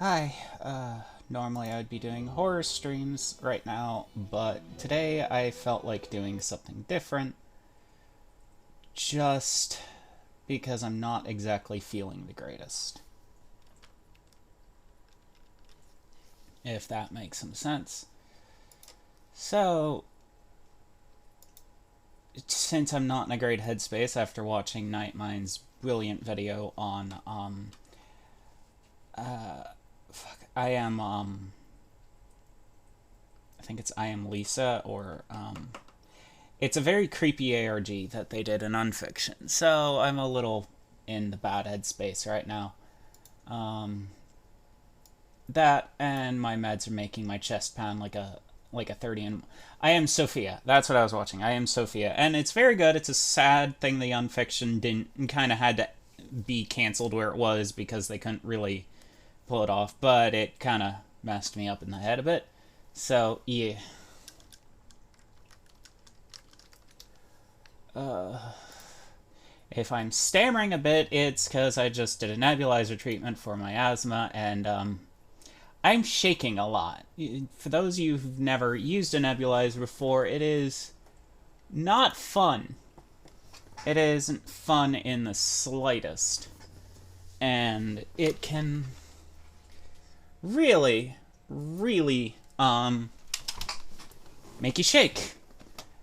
Hi, normally I'd be doing horror streams right now, but today I felt like doing something different, just because I'm not exactly feeling the greatest. If that makes some sense. So, since I'm not in a great headspace after watching Nightmind's brilliant video on, I am, I think it's I Am Lisa, or, it's a very creepy ARG that they did in Unfiction, so I'm a little in the bad headspace right now. That and my meds are making my chest pound like a 30 and I Am Sophia. That's what I was watching. I Am Sophia. And it's very good. It's a sad thing the Unfiction didn't kind of had to be canceled where it was because they couldn't really pull it off, but it kind of messed me up in the head a bit. So, yeah. If I'm stammering a bit, it's because I just did a nebulizer treatment for my asthma, and I'm shaking a lot. For those of you who've never used a nebulizer before, it is not fun. It isn't fun in the slightest. And it can really, really, make you shake.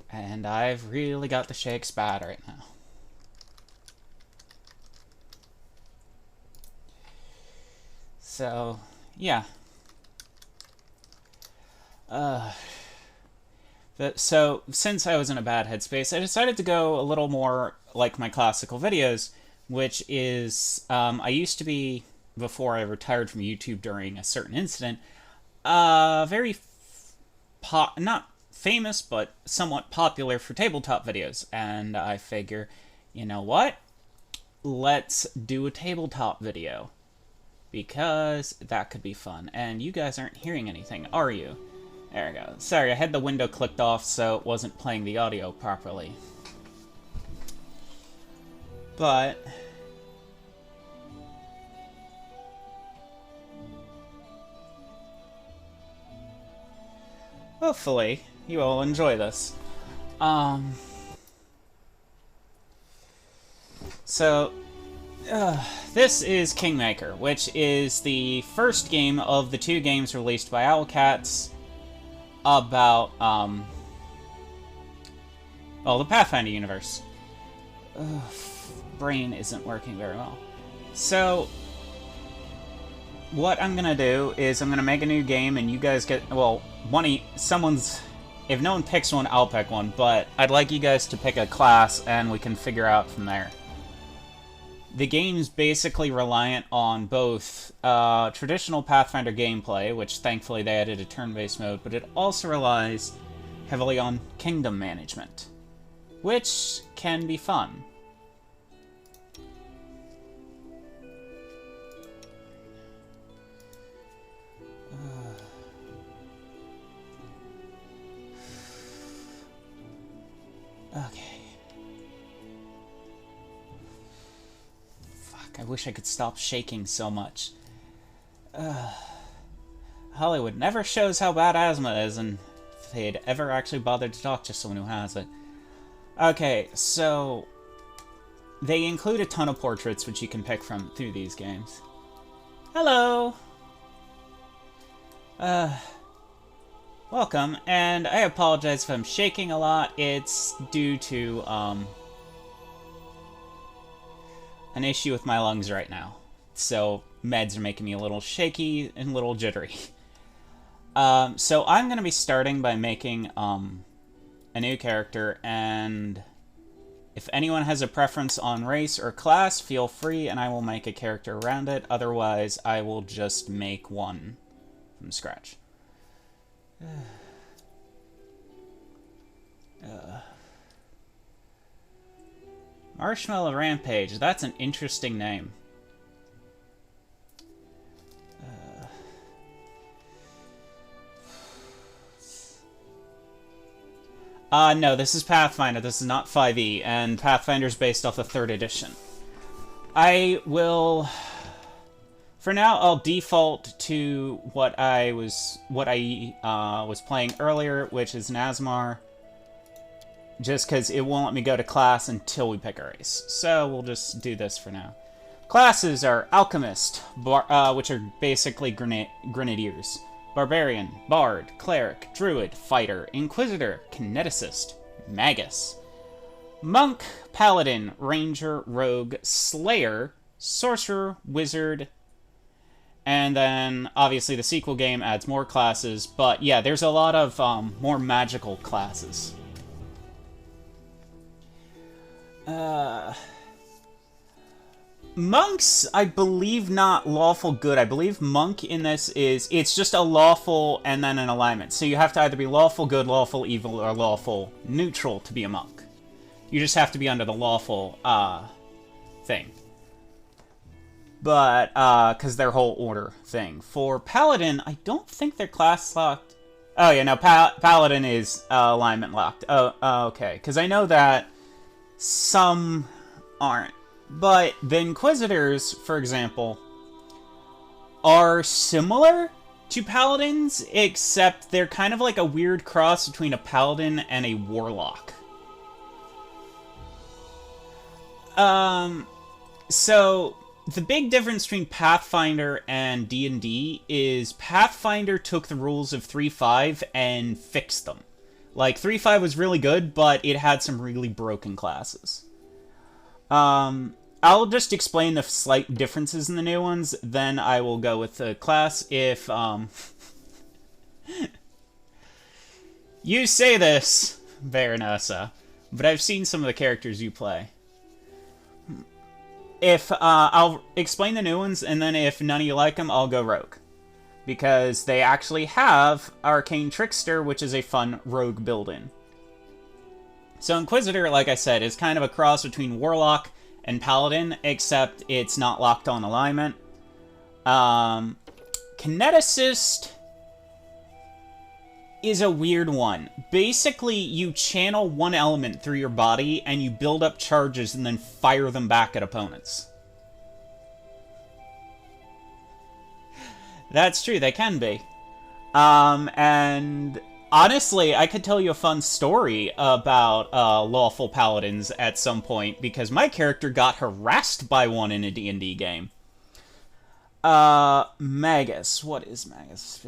And I've really got the shakes bad right now. So, yeah. So, since I was in a bad headspace, I decided to go a little more like my classical videos, which is, I used to be, before I retired from YouTube during a certain incident, very, not famous, but somewhat popular for tabletop videos, and I figure, you know what? Let's do a tabletop video, because that could be fun, and you guys aren't hearing anything, are you? There we go. Sorry, I had the window clicked off so it wasn't playing the audio properly. But hopefully you all enjoy this. So this is Kingmaker, which is the first game of the two games released by Owlcats about, well, the Pathfinder universe. Brain isn't working very well. So, what I'm gonna do is I'm gonna make a new game, and you guys get, well, someone's, if no one picks one, I'll pick one, but I'd like you guys to pick a class, and we can figure out from there. The game's basically reliant on both traditional Pathfinder gameplay, which thankfully they added a turn-based mode, but it also relies heavily on kingdom management, which can be fun. Okay. I wish I could stop shaking so much. Hollywood never shows how bad asthma is, and if they'd ever actually bothered to talk to someone who has it. Okay, so they include a ton of portraits which you can pick from through these games. Hello! Welcome, and I apologize if I'm shaking a lot. It's due to, an issue with my lungs right now. So meds are making me a little shaky and a little jittery. So I'm going to be starting by making a new character, and if anyone has a preference on race or class, feel free and I will make a character around it. Otherwise, I will just make one from scratch. Marshmallow Rampage, that's an interesting name. No, this is Pathfinder, this is not 5e, and Pathfinder's based off the 3rd edition. I will For now, I'll default to what I was playing earlier, which is Nazmar, just because it won't let me go to class until we pick a race. So we'll just do this for now. Classes are Alchemist, which are basically Grenadiers, Barbarian, Bard, Cleric, Druid, Fighter, Inquisitor, Kineticist, Magus, Monk, Paladin, Ranger, Rogue, Slayer, Sorcerer, Wizard, and then, obviously, the sequel game adds more classes, but yeah, there's a lot of more magical classes. Monks, I believe, not lawful good. I believe monk in this it's just a lawful and then an alignment. So you have to either be lawful good, lawful evil, or lawful neutral to be a monk. You just have to be under the lawful thing. But, because their whole order thing. For Paladin, I don't think they're class locked. Oh, yeah, no, Paladin is alignment locked. Oh, okay. Because I know that some aren't. But the Inquisitors, for example, are similar to Paladins, except they're kind of like a weird cross between a Paladin and a Warlock. So the big difference between Pathfinder and D&D is Pathfinder took the rules of 3.5 and fixed them. Like, 3.5 was really good, but it had some really broken classes. I'll just explain the slight differences in the new ones, then I will go with the class if, You say this, Baroness, but I've seen some of the characters you play. If, I'll explain the new ones, and then if none of you like them, I'll go Rogue. Because they actually have Arcane Trickster, which is a fun rogue build-in. So Inquisitor, like I said, is kind of a cross between Warlock and Paladin, except it's not locked on alignment. Kineticist is a weird one. Basically, you channel one element through your body, and you build up charges and then fire them back at opponents. That's true, they can be. And honestly, I could tell you a fun story about lawful paladins at some point, because my character got harassed by one in a D&D game. Magus. What is Magus?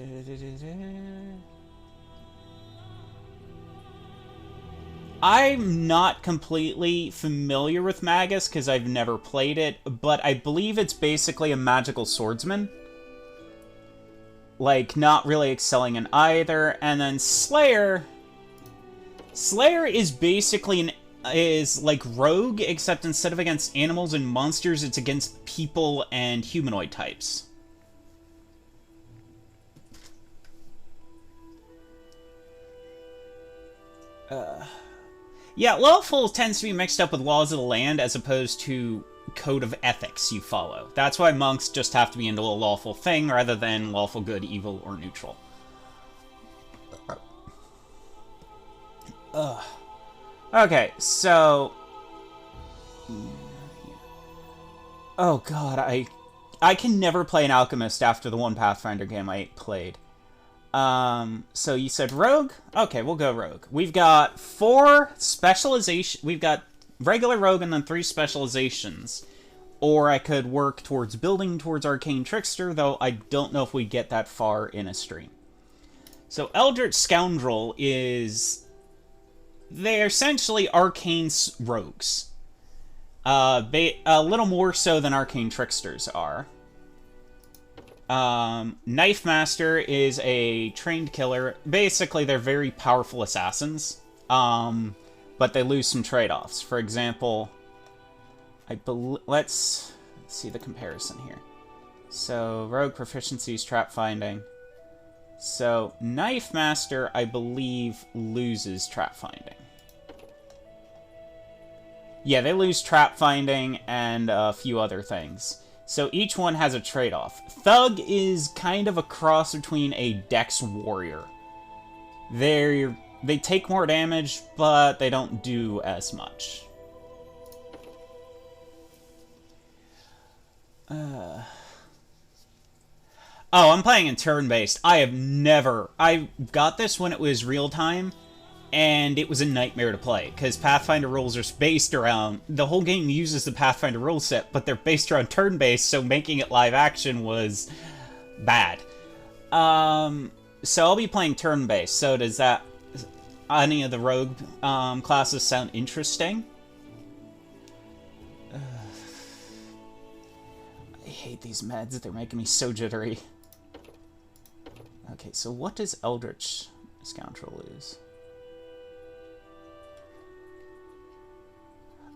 I'm not completely familiar with Magus, because I've never played it, but I believe it's basically a magical swordsman. Like, not really excelling in either. And then Slayer... Slayer is basically is like Rogue, except instead of against animals and monsters, it's against people and humanoid types. Yeah, lawful tends to be mixed up with laws of the land as opposed to code of ethics you follow. That's why monks just have to be into a lawful thing rather than lawful good, evil, or neutral. Okay, so... Oh god, I can never play an alchemist after the one Pathfinder game I played. So you said Rogue? Okay, we'll go Rogue. We've got 4 specializations. We've got regular Rogue and then 3 specializations. Or I could work towards building towards Arcane Trickster, though I don't know if we get that far in a stream. So Eldritch Scoundrel is... They're essentially Arcane Rogues. A little more so than Arcane Tricksters are. Knife Master is a trained killer. Basically, they're very powerful assassins. But they lose some trade-offs. For example, let's see the comparison here. So, Rogue proficiencies, trap finding. So, Knife Master, I believe, loses trap finding. Yeah, they lose trap finding and a few other things. So each one has a trade-off. Thug is kind of a cross between a Dex warrior. They take more damage, but they don't do as much. Oh, I'm playing in turn-based. I got this when it was real-time, and it was a nightmare to play, because Pathfinder rules are based around... The whole game uses the Pathfinder rule set, but they're based around turn-based, so making it live-action was bad. So I'll be playing turn-based, so does that... Any of the rogue classes sound interesting? I hate these meds, they're making me so jittery. Okay, so what does Eldritch Scoundrel lose?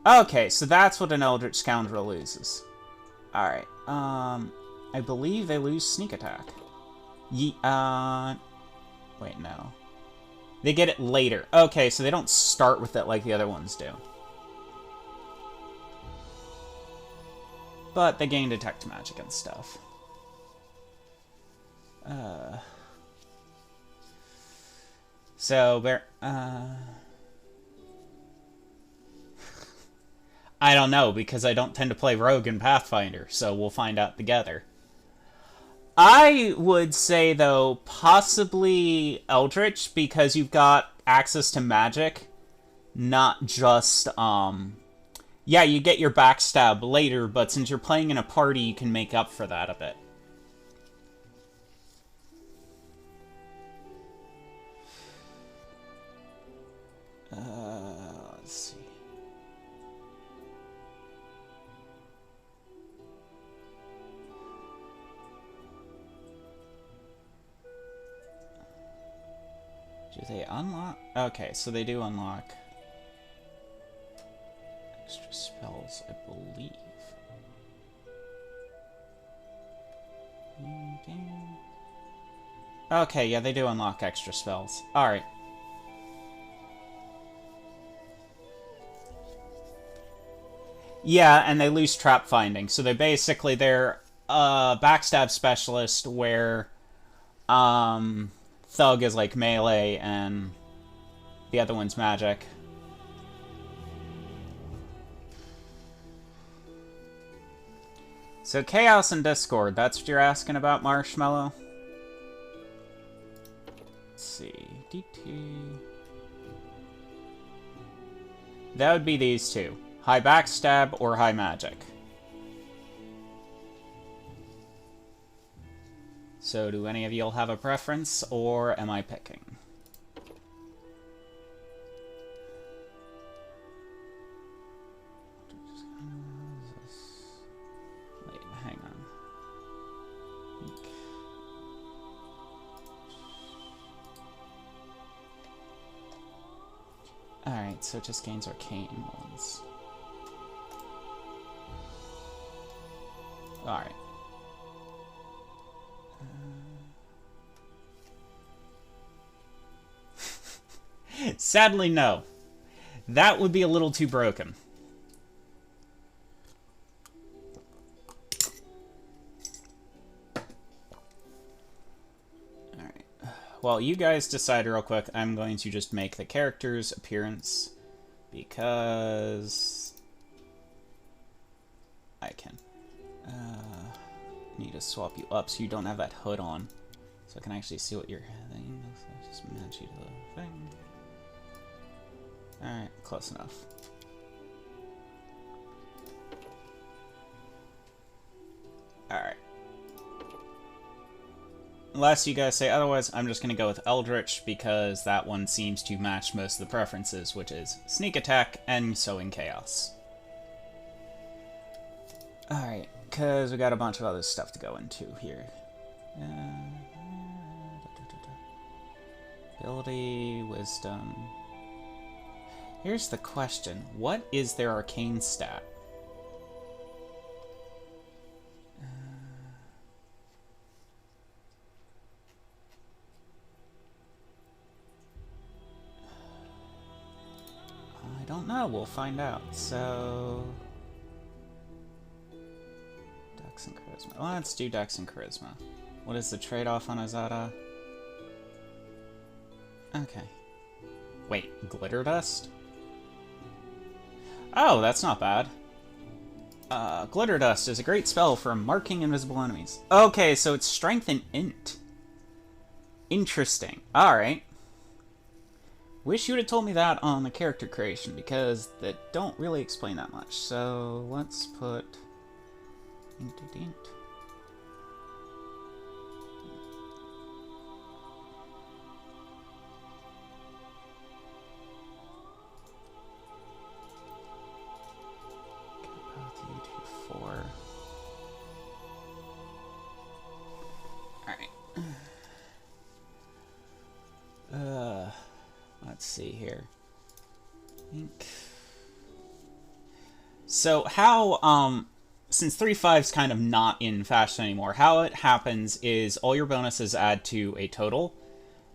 Okay, so that's what an Eldritch Scoundrel loses. Alright, I believe they lose Sneak Attack. Wait, no. They get it later. Okay, so they don't start with it like the other ones do. But they gain Detect Magic and stuff. So, I don't know, because I don't tend to play Rogue and Pathfinder, so we'll find out together. I would say, though, possibly Eldritch, because you've got access to magic, not just, yeah, you get your backstab later, but since you're playing in a party, you can make up for that a bit. Let's see. Do they unlock? Okay, so they do unlock extra spells, I believe. Okay, yeah, they do unlock extra spells. Alright. Yeah, and they lose trap finding. So they're a backstab specialist where Thug is like melee and the other one's magic. So Chaos and Discord, that's what you're asking about, Marshmallow? Let's see. DT. That would be these two. High backstab or high magic. So do any of y'all have a preference, or am I picking? Wait, hang on. Alright, so it just gains arcane ones. Alright. Sadly, no. That would be a little too broken. Alright. Well, you guys decide real quick. I'm going to just make the character's appearance because I can. Need to swap you up so you don't have that hood on. So I can actually see what you're having. Just match you to the thing. Alright, close enough. Alright. Unless you guys say otherwise, I'm just going to go with Eldritch because that one seems to match most of the preferences, which is Sneak Attack and Sowing Chaos. Alright, because we got a bunch of other stuff to go into here. Ability, Wisdom. Here's the question. What is their arcane stat? I don't know. We'll find out. So... Dex and Charisma. Well, let's do Dex and Charisma. What is the trade-off on Azada? Okay. Wait, Glitter Dust? Oh, that's not bad. Glitter Dust is a great spell for marking invisible enemies. Okay, so it's strength and int. Interesting. Alright. Wish you would have told me that on the character creation, because they don't really explain that much. So let's put int. Let's see here. So how, since 3.5's kind of not in fashion anymore, how it happens is all your bonuses add to a total,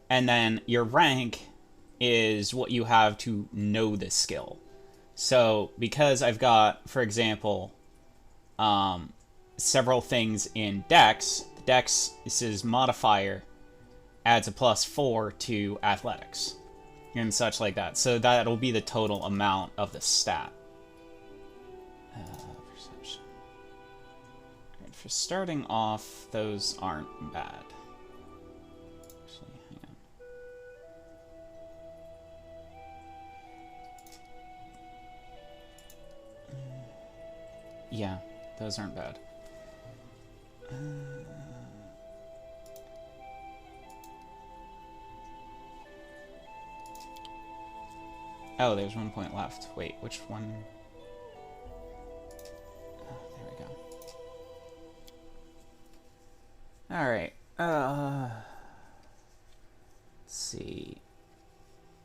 and then your rank is what you have to know this skill. So because I've got, for example, several things in Dex, the Dex's modifier adds a +4 to athletics and such like that. So that'll be the total amount of the stat. Perception. Right, for starting off, those aren't bad. Actually, hang on. Yeah, those aren't bad. Oh, there's 1 point left. Wait, which one? Oh, there we go. Alright. Let's see.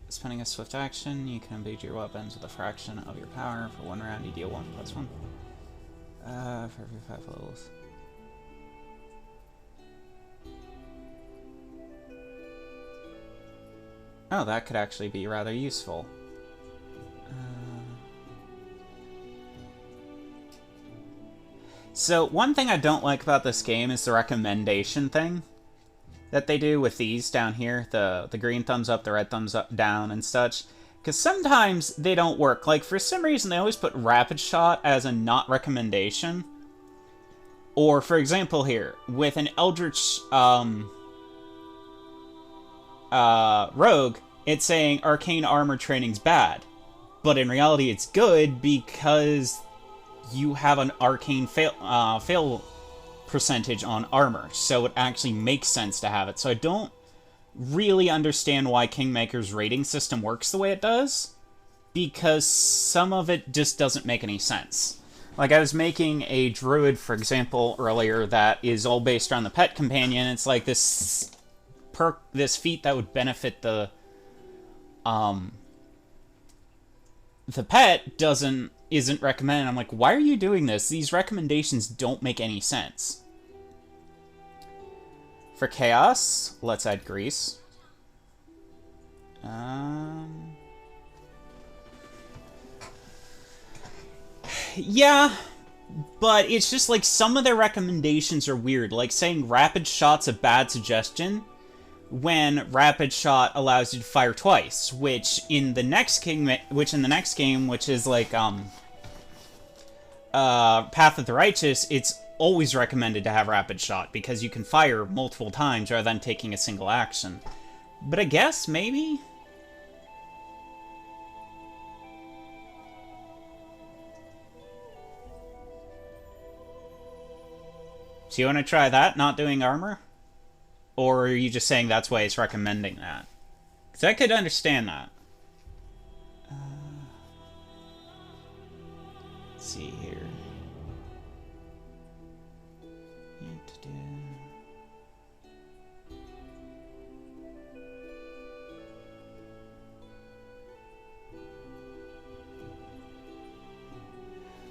Spending a swift action, you can imbue your weapons with a fraction of your power. For 1 round, you deal 1+1. For every 5 levels. Oh, that could actually be rather useful. So, one thing I don't like about this game is the recommendation thing that they do with these down here. The green thumbs up, the red thumbs up, down, and such. Because sometimes they don't work. Like, for some reason, they always put Rapid Shot as a not recommendation. Or, for example here, with an Eldritch Rogue, it's saying Arcane Armor Training's bad. But in reality, it's good because you have an arcane fail percentage on armor, so it actually makes sense to have it. So I don't really understand why Kingmaker's rating system works the way it does, because some of it just doesn't make any sense. Like, I was making a druid, for example, earlier that is all based around the pet companion. It's like this feat that would benefit the pet isn't recommended. I'm like, why are you doing this? These recommendations don't make any sense. For Chaos, let's add Grease. Yeah, but it's just like some of their recommendations are weird. Like saying Rapid Shot's a bad suggestion when Rapid Shot allows you to fire twice, which in the next game, which is like Path of the Righteous, it's always recommended to have Rapid Shot because you can fire multiple times rather than taking a single action. But I guess maybe. So you want to try that, not doing armor? Or are you just saying that's why it's recommending that? Because I could understand that. Let's see here.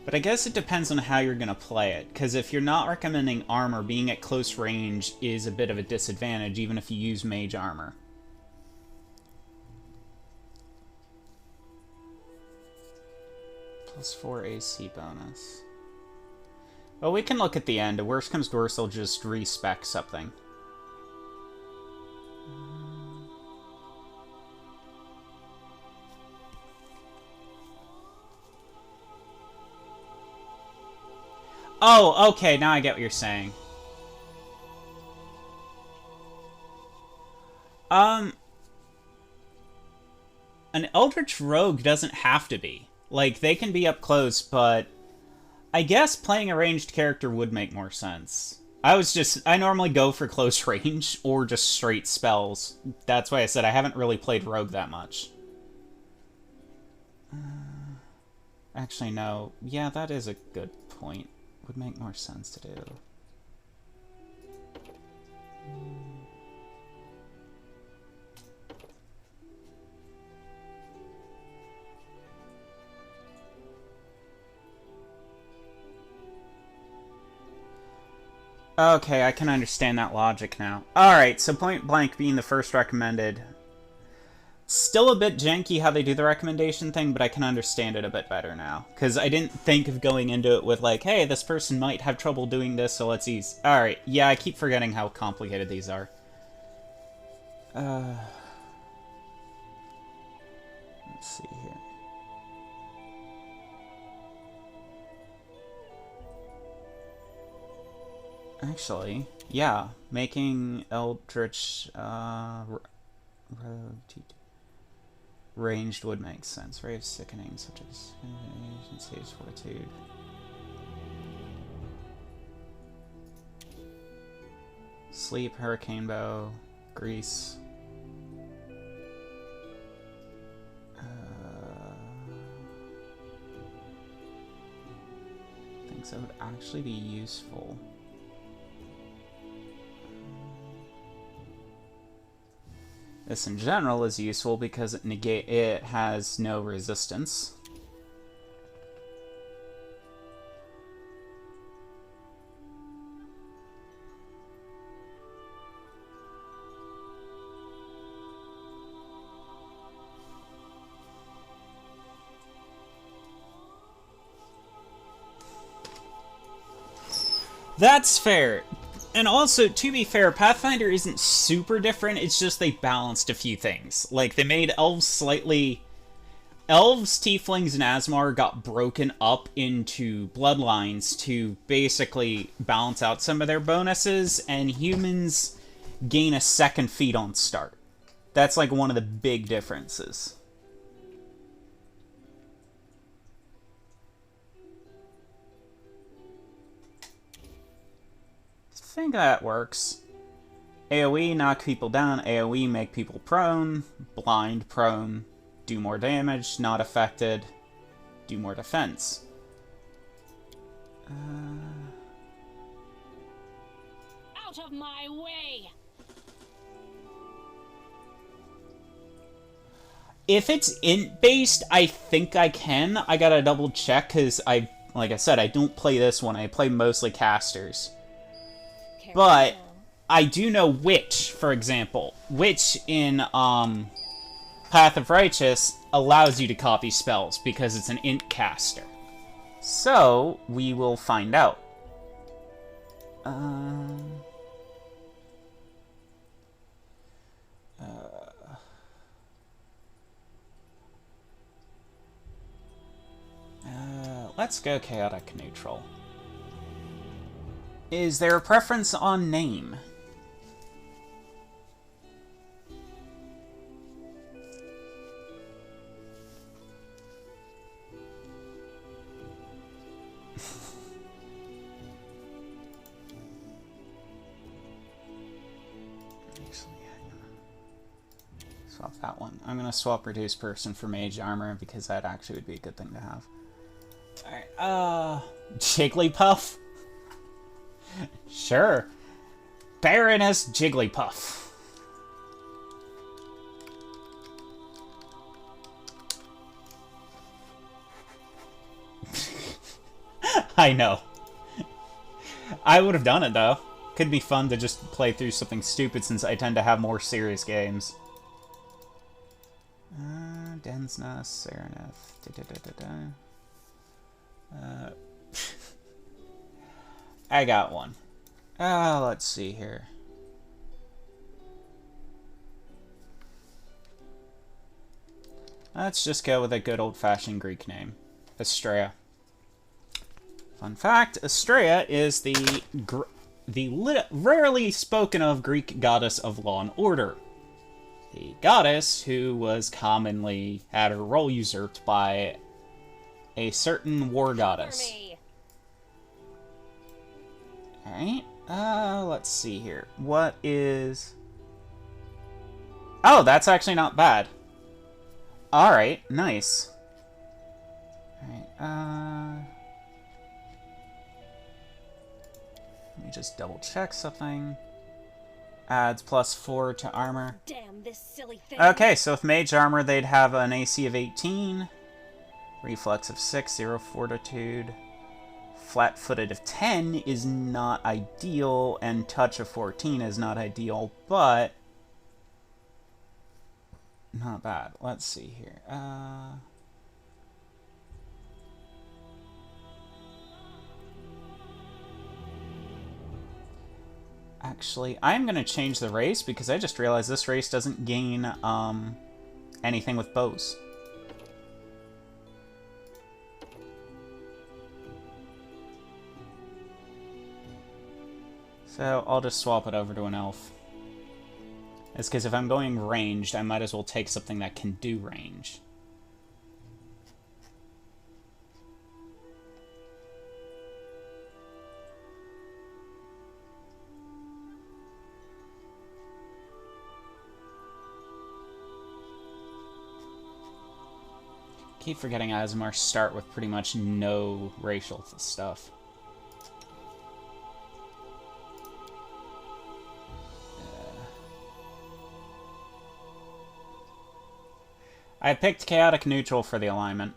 But I guess it depends on how you're going to play it, because if you're not recommending armor, being at close range is a bit of a disadvantage, even if you use mage armor. +4 AC bonus. Well, we can look at the end. Worst comes to worst, I'll just respec something. Oh, okay, now I get what you're saying. Um, an Eldritch Rogue doesn't have to be. Like, they can be up close, but I guess playing a ranged character would make more sense. I normally go for close range or just straight spells. That's why I said I haven't really played Rogue that much. Actually, no. Yeah, that is a good point. Would make more sense to do. Okay, I can understand that logic now. Alright, so Point Blank being the first recommended. Still a bit janky how they do the recommendation thing, but I can understand it a bit better now. Because I didn't think of going into it with like, hey, this person might have trouble doing this, so let's ease. Alright, yeah, I keep forgetting how complicated these are. Let's see here. Actually, yeah, making Eldritch ranged would make sense. Ray of Sickening, such as Saves Fortitude. Sleep, Hurricane Bow, Grease. Things that would actually be useful. This in general is useful because it has no resistance. That's fair. And also, to be fair, Pathfinder isn't super different, it's just they balanced a few things. Like, they made elves slightly... Elves, tieflings, and Asmar got broken up into bloodlines to basically balance out some of their bonuses, and humans gain a second feat on start. That's like one of the big differences. I think that works. AoE, knock people down. AoE, make people prone. Blind, prone. Do more damage. Not affected. Do more defense. Out of my way! If it's int-based, I think I can. I gotta double check, because like I said, I don't play this one. I play mostly casters. But I do know Witch, for example. Witch in Path of Righteous allows you to copy spells because it's an int caster. So, we will find out. Let's go Chaotic Neutral. Is there a preference on name? Actually, hang on. Swap that one. I'm gonna swap Reduce Person for Mage Armor because that actually would be a good thing to have. Alright, Jigglypuff? Sure. Baroness Jigglypuff. I know. I would have done it, though. Could be fun to just play through something stupid since I tend to have more serious games. Densna, Sereneth. I got one. Let's see here. Let's just go with a good old-fashioned Greek name. Astrea. Fun fact, Astrea is the rarely spoken of Greek goddess of law and order. The goddess who was commonly had her role usurped by a certain war goddess. Alright, let's see here. What is... Oh, that's actually not bad. Alright, nice. Alright, let me just double check something. Adds +4 to armor. Damn this silly thing. Okay, so with mage armor, they'd have an AC of 18, reflex of 6, 0 fortitude, flat-footed of 10 is not ideal, and touch of 14 is not ideal, but not bad. Let's see here. Actually, I'm going to change the race because I just realized this race doesn't gain anything with bows. So I'll just swap it over to an elf. It's because if I'm going ranged, I might as well take something that can do range. Keep forgetting Aasimars start with pretty much no racial stuff. I picked Chaotic Neutral for the alignment.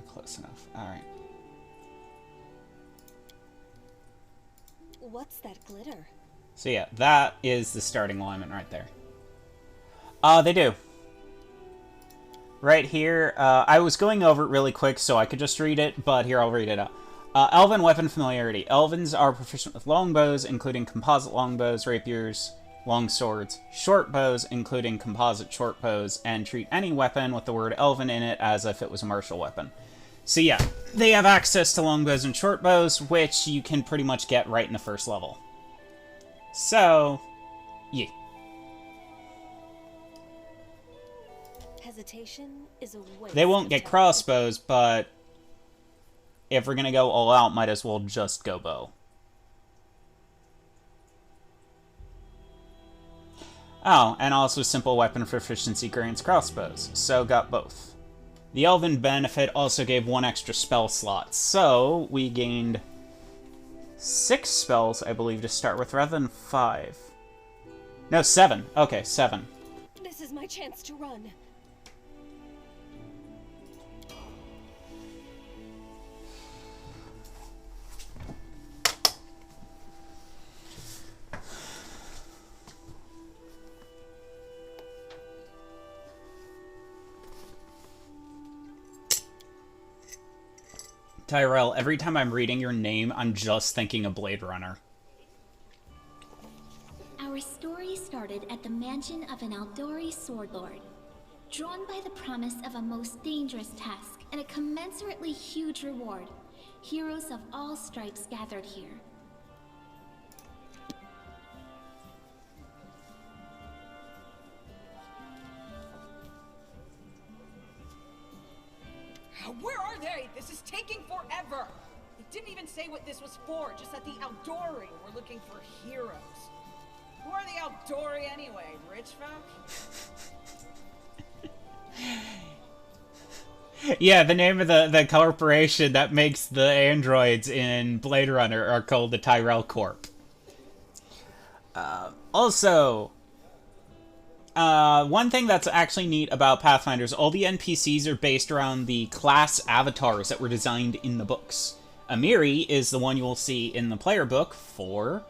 Close enough. Alright. What's that glitter? So yeah, that is the starting alignment right there. They do. Right here, I was going over it really quick so I could just read it, but here I'll read it out. Elven weapon familiarity. Elvens are proficient with longbows, including composite longbows, rapiers, long swords, short bows, including composite short bows, and treat any weapon with the word elven in it as if it was a martial weapon. So yeah, they have access to longbows and short bows, which you can pretty much get right in the first level. So, yeah. Hesitation is a waste. They won't get crossbows, but if we're gonna go all out, might as well just go bow. Oh, and also simple weapon proficiency grants crossbows, so got both. The Elven benefit also gave 1 extra spell slot, so we gained 6 spells, I believe, to start with, rather than 5. No, 7. Okay, 7. This is my chance to run. Tyrell, every time I'm reading your name, I'm just thinking of Blade Runner. Our story started at the mansion of an Aldori sword lord. Drawn by the promise of a most dangerous task and a commensurately huge reward, heroes of all stripes gathered here. Where are they? This is taking forever! It didn't even say what this was for, just that the Aldori were looking for heroes. Who are the Aldori anyway? Rich folk? Yeah, the name of the corporation that makes the androids in Blade Runner are called the Tyrell Corp. Also, one thing that's actually neat about Pathfinders, all the NPCs are based around the class avatars that were designed in the books. Amiri is the one you will see in the player book for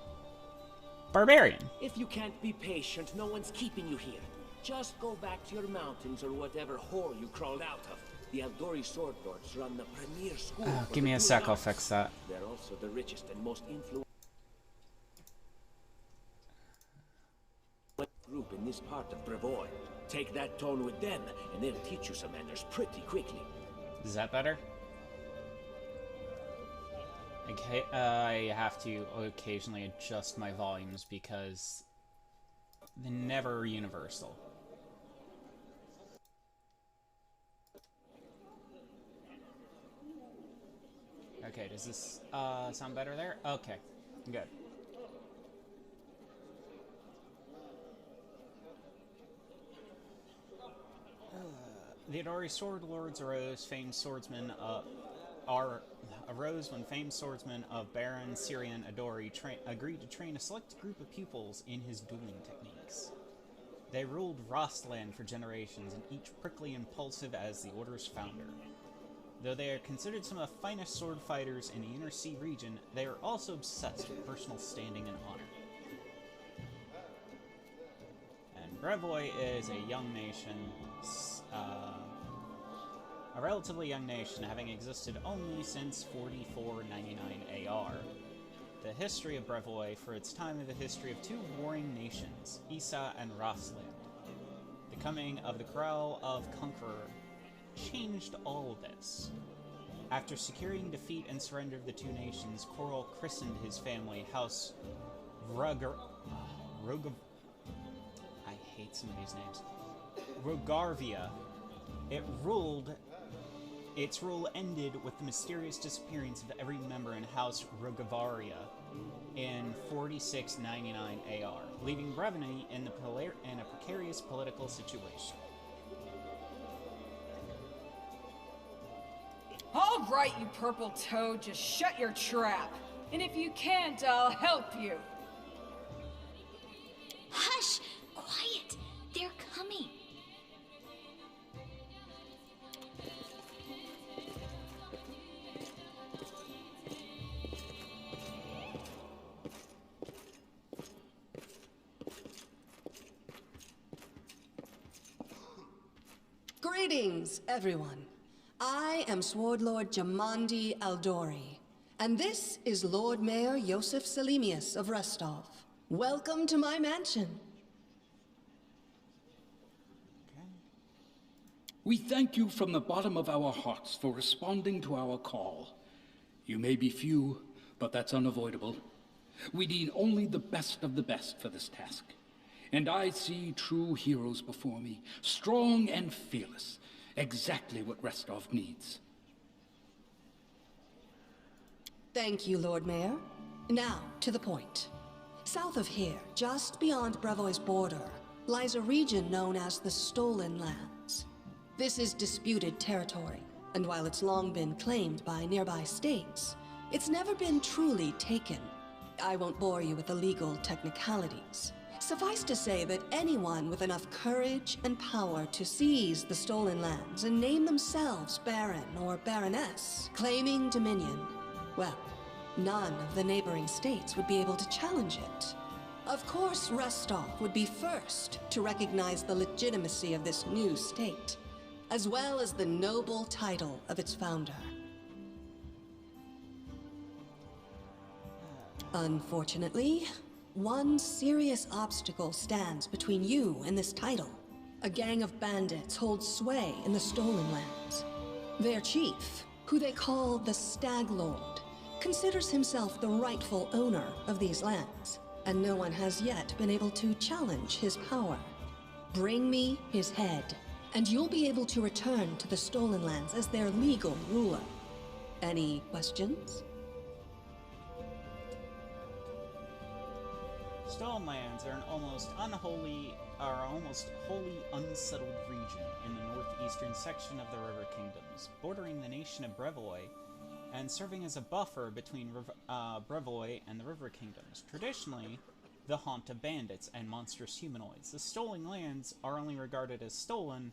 barbarian. If you can't be patient, no one's keeping you here. Just go back to your mountains or whatever hole you crawled out of. The Aldori Sword Lords run the premier school. Give me a sec, I'll fix that. They're also the richest and most influential group in this part of Brevoy. Take that tone with them, and they'll teach you some manners pretty quickly. Is that better? Okay, I have to occasionally adjust my volumes because they're never universal. Okay, does this sound better there? Okay, good. The Adori Sword Lords arose when famed swordsmen of Baron Syrian Adori agreed to train a select group of pupils in his dueling techniques. They ruled Rostland for generations, and each prickly and impulsive as the Order's founder. Though they are considered some of the finest sword fighters in the Inner Sea region, they are also obsessed with personal standing and honor. And Brevoy is a young nation, a relatively young nation, having existed only since 4499 AR. The history of Brevoy for its time is the history of two warring nations, Isa and Rostland. The coming of the Corral of Conqueror changed all of this. After securing defeat and surrender of the two nations, Coral christened his family House I hate some of these names. Rogarvia. Its rule ended with the mysterious disappearance of every member in House Rogavaria in 4699 AR, leaving Brevany in a precarious political situation. All right, you purple toad, just shut your trap. And if you can't, I'll help you. Hush! Quiet! They're coming. Greetings, everyone. I am Sword Lord Jamandi Aldori, and this is Lord Mayor Yosef Selimius of Restov. Welcome to my mansion. We thank you from the bottom of our hearts for responding to our call. You may be few, but that's unavoidable. We need only the best of the best for this task. And I see true heroes before me, strong and fearless, exactly what Restov needs. Thank you, Lord Mayor. Now, to the point. South of here, just beyond Brevoy's border, lies a region known as the Stolen Lands. This is disputed territory, and while it's long been claimed by nearby states, it's never been truly taken. I won't bore you with the legal technicalities. Suffice to say that anyone with enough courage and power to seize the Stolen Lands and name themselves Baron or Baroness, claiming dominion, well, none of the neighboring states would be able to challenge it. Of course, Restov would be first to recognize the legitimacy of this new state, as well as the noble title of its founder. Unfortunately, one serious obstacle stands between you and this title. A gang of bandits holds sway in the Stolen Lands. Their chief, who they call the Stag Lord, considers himself the rightful owner of these lands, and no one has yet been able to challenge his power. Bring me his head, and you'll be able to return to the Stolen Lands as their legal ruler. Any questions? Stolen Lands are an almost wholly unsettled region in the northeastern section of the River Kingdoms, bordering the nation of Brevoy and serving as a buffer between Brevoy and the River Kingdoms. Traditionally, the haunt of bandits and monstrous humanoids, the Stolen Lands are only regarded as stolen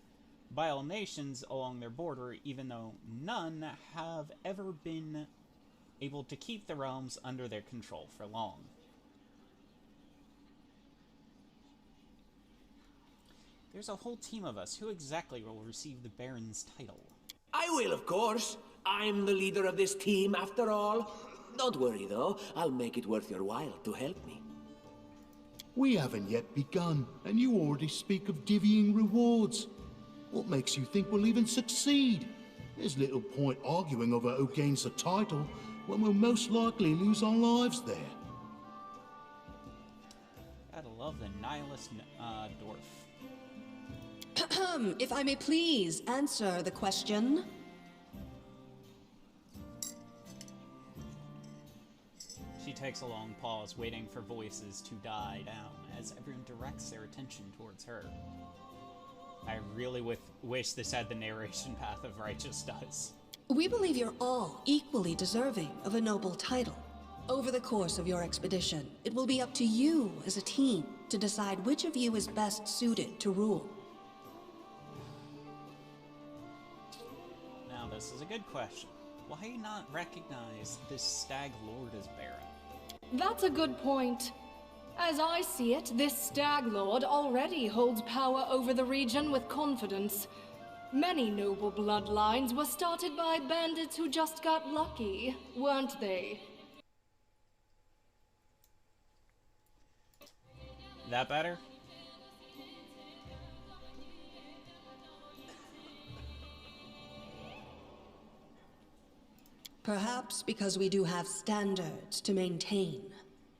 by all nations along their border, even though none have ever been able to keep the realms under their control for long. There's a whole team of us. Who exactly will receive the Baron's title? I will, of course. I'm the leader of this team, after all. Don't worry, though. I'll make it worth your while to help me. We haven't yet begun, and you already speak of divvying rewards. What makes you think we'll even succeed? There's little point arguing over who gains the title when we'll most likely lose our lives there. Gotta love the nihilist dwarf. If I may please answer the question. She takes a long pause, waiting for voices to die down as everyone directs their attention towards her. I really wish this had the narration path of Righteous does. We believe you're all equally deserving of a noble title. Over the course of your expedition, it will be up to you as a team to decide which of you is best suited to rule. Now, this is a good question. Why not recognize this Stag Lord as Baron? That's a good point. As I see it, this Stag Lord already holds power over the region with confidence. Many noble bloodlines were started by bandits who just got lucky, weren't they? That better? Perhaps because we do have standards to maintain.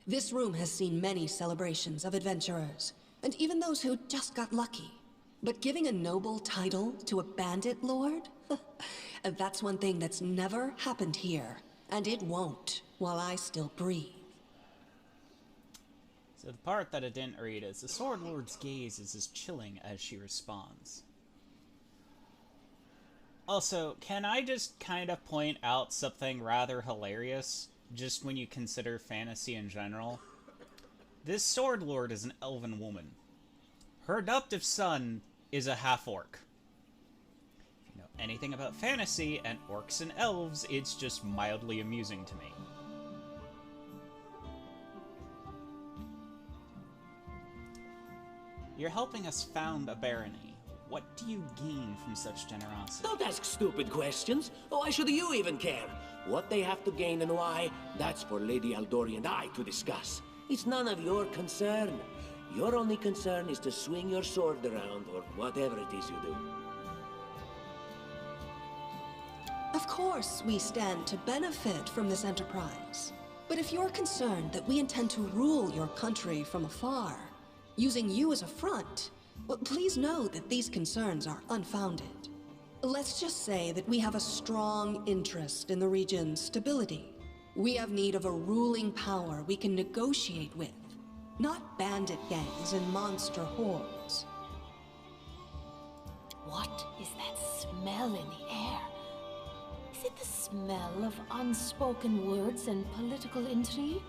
This room has seen many celebrations of adventurers, and even those who just got lucky. But giving a noble title to a bandit lord? That's one thing that's never happened here, and it won't while I still breathe. So the part that I didn't read is the Sword Lord's gaze is as chilling as she responds. Also, can I just kind of point out something rather hilarious, just when you consider fantasy in general? This Sword Lord is an elven woman. Her adoptive son is a half-orc. If you know anything about fantasy and orcs and elves, it's just mildly amusing to me. You're helping us found a barony. What do you gain from such generosity? Don't ask stupid questions. Why should you even care? What they have to gain and why, that's for Lady Aldori and I to discuss. It's none of your concern. Your only concern is to swing your sword around, or whatever it is you do. Of course, we stand to benefit from this enterprise. But if you're concerned that we intend to rule your country from afar, using you as a front, well, please know that these concerns are unfounded. Let's just say that we have a strong interest in the region's stability. We have need of a ruling power we can negotiate with, not bandit gangs and monster hordes. What is that smell in the air? Is it the smell of unspoken words and political intrigue?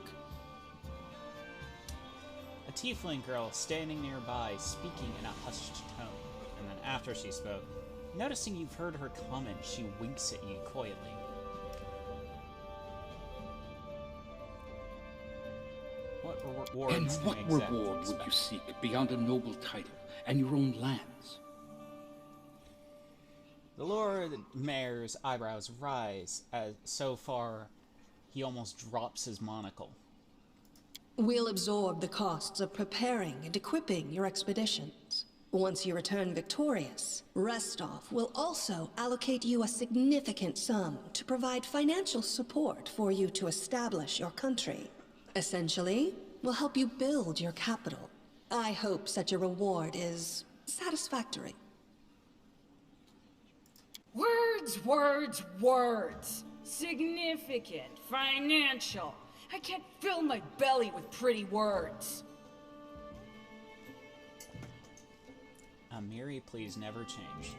A tiefling girl standing nearby, speaking in a hushed tone, and then after she spoke, noticing you've heard her comment, she winks at you coyly. What rewards And can what we exactly reward would you expect? seek beyond a noble title and your own lands? The Lord Mayor's eyebrows rise as so far he almost drops his monocle. We'll absorb the costs of preparing and equipping your expeditions. Once you return victorious, Restov will also allocate you a significant sum to provide financial support for you to establish your country. Essentially, we'll help you build your capital. I hope such a reward is satisfactory. Words, words, words. Significant, financial. I can't fill my belly with pretty words. Amiri, please never change.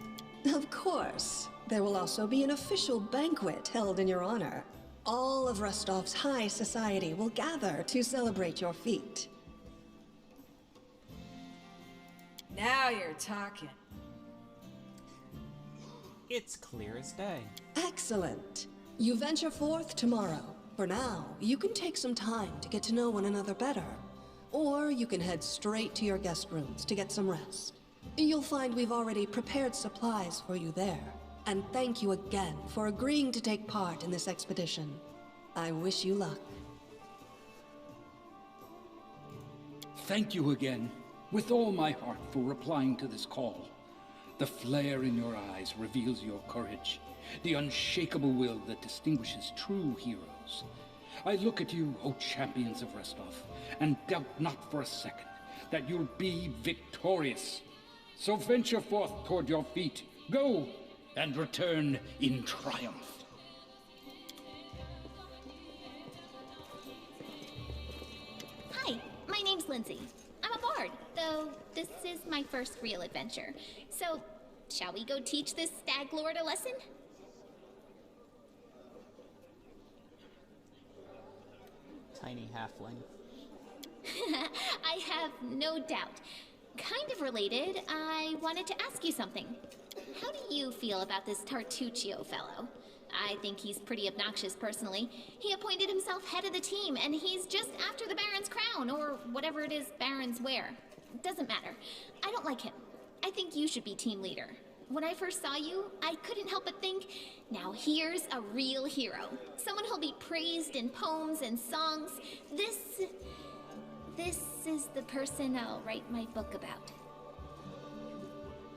Of course. There will also be an official banquet held in your honor. All of Rostov's high society will gather to celebrate your feat. Now you're talking. It's clear as day. Excellent. You venture forth tomorrow. For now, you can take some time to get to know one another better. Or you can head straight to your guest rooms to get some rest. You'll find we've already prepared supplies for you there. And thank you again for agreeing to take part in this expedition. I wish you luck. Thank you again, with all my heart, for replying to this call. The flare in your eyes reveals your courage, the unshakable will that distinguishes true heroes. I look at you, O champions of Restov, and doubt not for a second that you'll be victorious. So venture forth toward your feet. Go, and return in triumph. Hi, my name's Lindsay. I'm a bard, though this is my first real adventure. So, shall we go teach this stag lord a lesson? Tiny halfling. I have no doubt. Kind of related, I wanted to ask you something. How do you feel about this Tartuccio fellow? I think he's pretty obnoxious personally. He appointed himself head of the team, and he's just after the Baron's crown, or whatever it is barons wear. Doesn't matter. I don't like him. I think you should be team leader. When I first saw you, I couldn't help but think, now here's a real hero. Someone who'll be praised in poems and songs. This is the person I'll write my book about.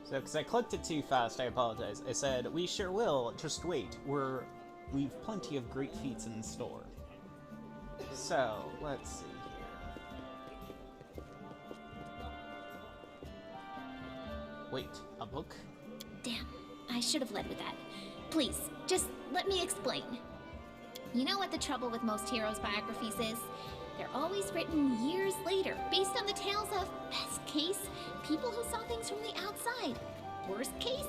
So, because I clicked it too fast, I apologize. I said, we sure will, just wait. We've plenty of great feats in store. So, let's see here. Wait, a book? Damn, I should have led with that. Please, just let me explain. You know what the trouble with most heroes' biographies is? They're always written years later, based on the tales of, best case, people who saw things from the outside. Worst case,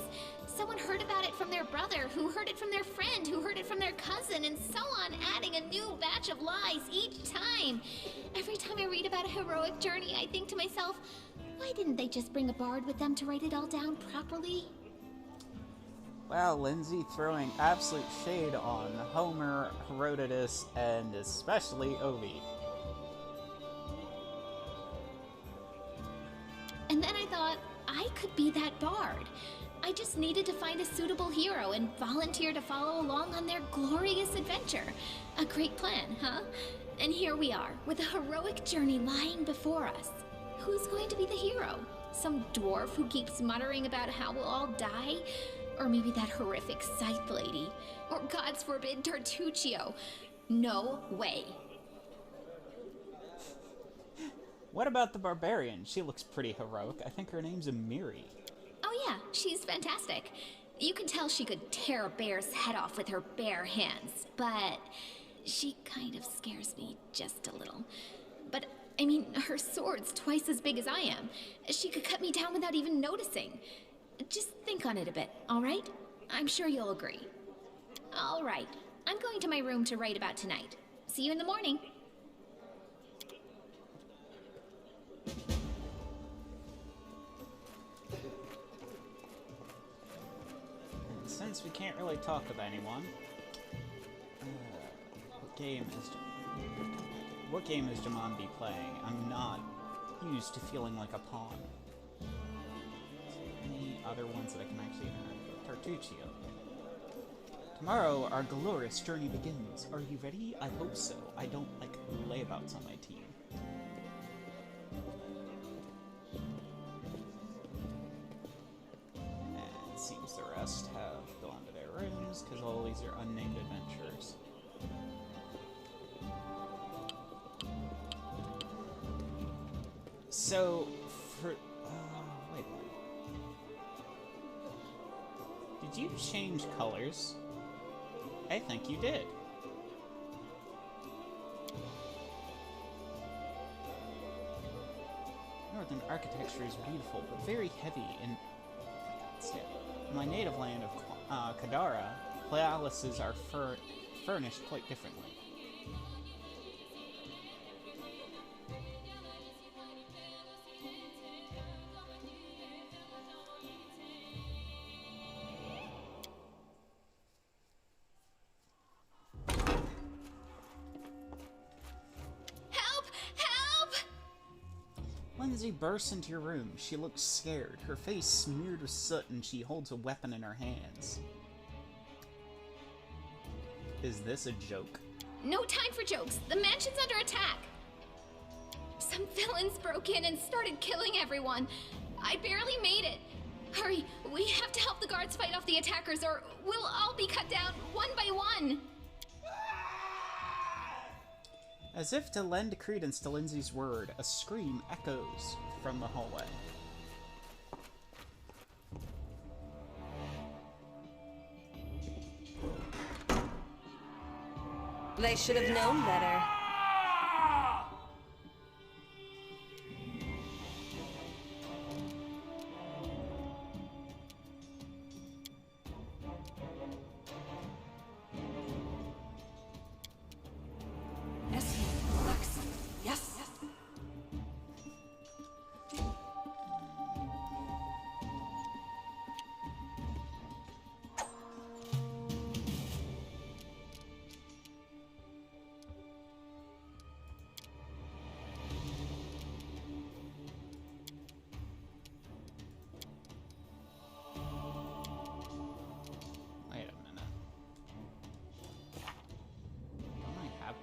someone heard about it from their brother, who heard it from their friend, who heard it from their cousin, and so on, adding a new batch of lies each time. Every time I read about a heroic journey, I think to myself, why didn't they just bring a bard with them to write it all down properly? Wow, Lindsay throwing absolute shade on Homer, Herodotus, and especially Ovid. And then I thought, I could be that bard. I just needed to find a suitable hero and volunteer to follow along on their glorious adventure. A great plan, huh? And here we are, with a heroic journey lying before us. Who's going to be the hero? Some dwarf who keeps muttering about how we'll all die? Or maybe that horrific scythe lady? Or, God's forbid, Tartuccio? No way. What about the barbarian? She looks pretty heroic. I think her name's Amiri. Oh yeah, she's fantastic. You can tell she could tear a bear's head off with her bare hands, but she kind of scares me just a little. But, I mean, her sword's twice as big as I am. She could cut me down without even noticing. Just think on it a bit, all right? I'm sure you'll agree. All right, I'm going to my room to write about tonight. See you in the morning. And since we can't really talk with anyone, what game is Jamon be playing? I'm not used to feeling like a pawn. Any other ones that I can actually interact with? Tartuccio. Tomorrow, our glorious journey begins. Are you ready? I hope so. I don't like layabouts on my team. And it seems the rest have gone to their rooms, because all these are unnamed adventures. So, for... wait a minute. Did you change colors? I think you did. Northern architecture is beautiful, but very heavy in style. In my native land of Kadara, palaces are furnished quite differently. Lindsay bursts into your room. She looks scared, her face smeared with soot, and she holds a weapon in her hands. Is this a joke? No time for jokes. The mansion's under attack. Some villains broke in and started killing everyone. I barely made it. Hurry, we have to help the guards fight off the attackers, or we'll all be cut down one by one. As if to lend credence to Lindsay's word, a scream echoes from the hallway. They should have known better.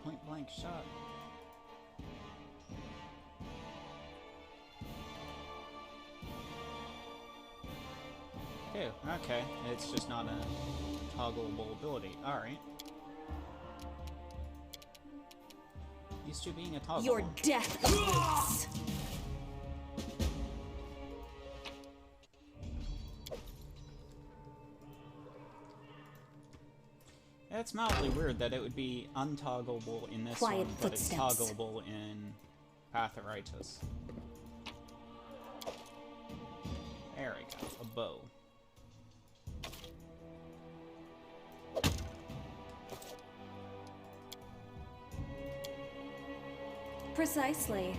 Point-blank shot. Ew, okay. It's just not a toggleable ability. Alright. Used to being a toggle. Your death awaits. It's mildly weird that it would be untoggleable in this Quiet one, but it's footsteps. toggleable in Pathfinder. There we go, a bow. Precisely.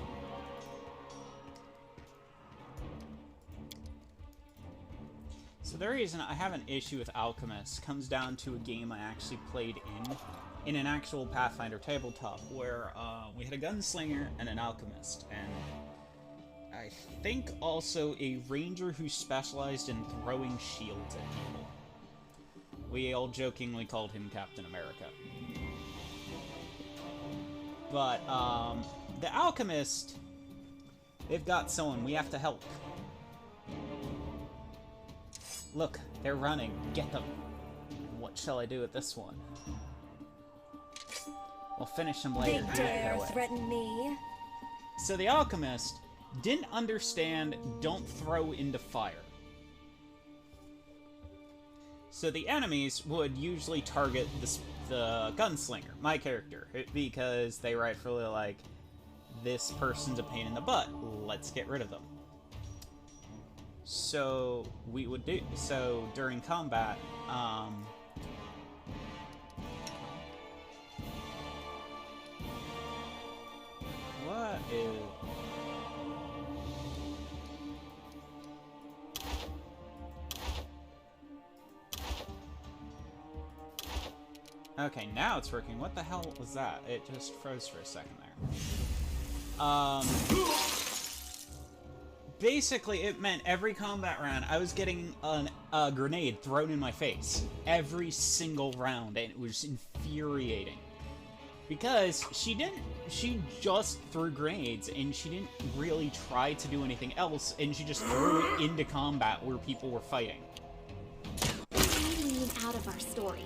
So the reason I have an issue with Alchemist comes down to a game I actually played in an actual Pathfinder tabletop, where we had a gunslinger and an alchemist, and I think also a ranger who specialized in throwing shields at people. We all jokingly called him Captain America. But the alchemist, they've got someone we have to help. Look, they're running. Get them. What shall I do with this one? We'll finish him later. They dare threaten me. So the alchemist didn't understand don't throw into fire. So the enemies would usually target the gunslinger, my character, because they rightfully like, this person's a pain in the butt. Let's get rid of them. So we would do so during combat. What is? Okay, now it's working. What the hell was that? It just froze for a second there. Basically, it meant every combat round, I was getting a grenade thrown in my face. Every single round, and it was infuriating. Because she just threw grenades, and she didn't really try to do anything else, and she just threw it into combat where people were fighting. Lean out of our story.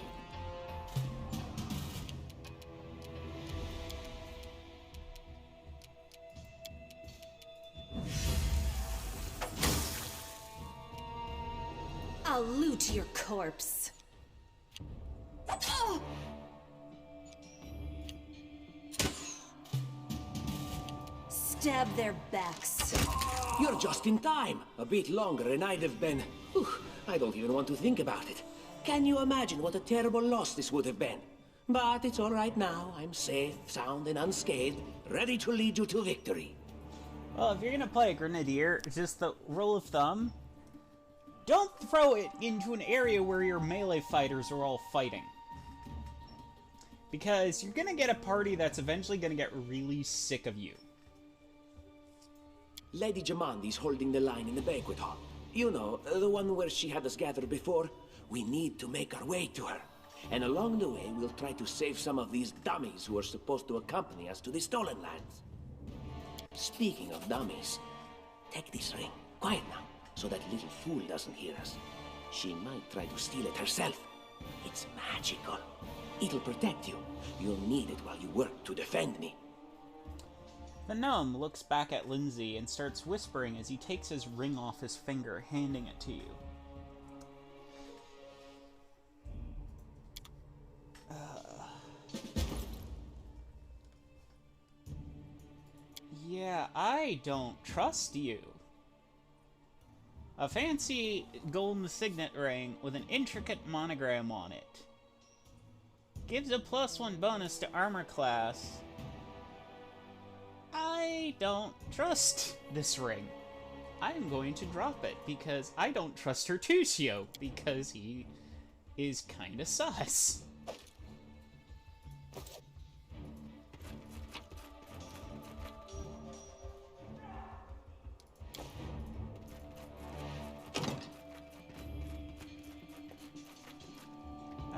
I'll loot your corpse. Oh! Stab their backs. You're just in time. A bit longer and I'd have been... Whew, I don't even want to think about it. Can you imagine what a terrible loss this would have been? But it's all right now. I'm safe, sound, and unscathed, ready to lead you to victory. Well, if you're gonna play a grenadier, just the rule of thumb, don't throw it into an area where your melee fighters are all fighting. Because you're gonna get a party that's eventually gonna get really sick of you. Lady Jamandi's holding the line in the banquet hall. You know, the one where she had us gathered before. We need to make our way to her. And along the way, we'll try to save some of these dummies who are supposed to accompany us to the Stolen Lands. Speaking of dummies, take this ring. Quiet now, so that little fool doesn't hear us. She might try to steal it herself. It's magical. It'll protect you. You'll need it while you work to defend me. The gnome looks back at Lindsay and starts whispering as he takes his ring off his finger, handing it to you. Yeah, I don't trust you. A fancy golden signet ring with an intricate monogram on it. Gives a +1 bonus to armor class. I don't trust this ring. I'm going to drop it because I don't trust Tertusio because he is kinda sus.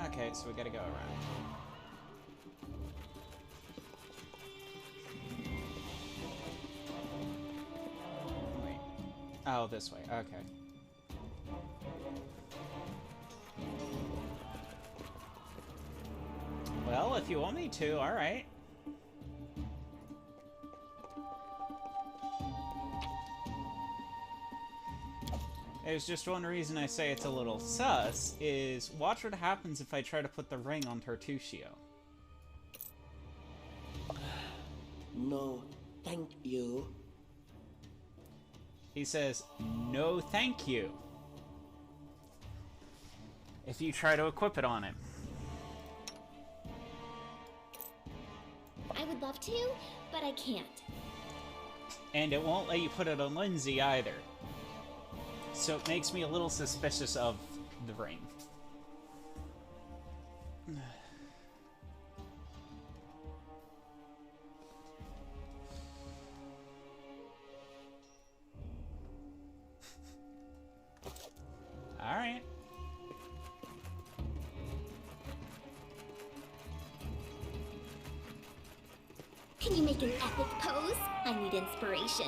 Okay, so we gotta go around. Wait. Oh, this way. Okay. Well, if you want me to, alright. There's just one reason I say it's a little sus, is watch what happens if I try to put the ring on Tertusio. No, thank you. He says, no thank you, if you try to equip it on him. I would love to, but I can't. And it won't let you put it on Lindsay either. So it makes me a little suspicious of the ring. Alright. Can you make an epic pose? I need inspiration.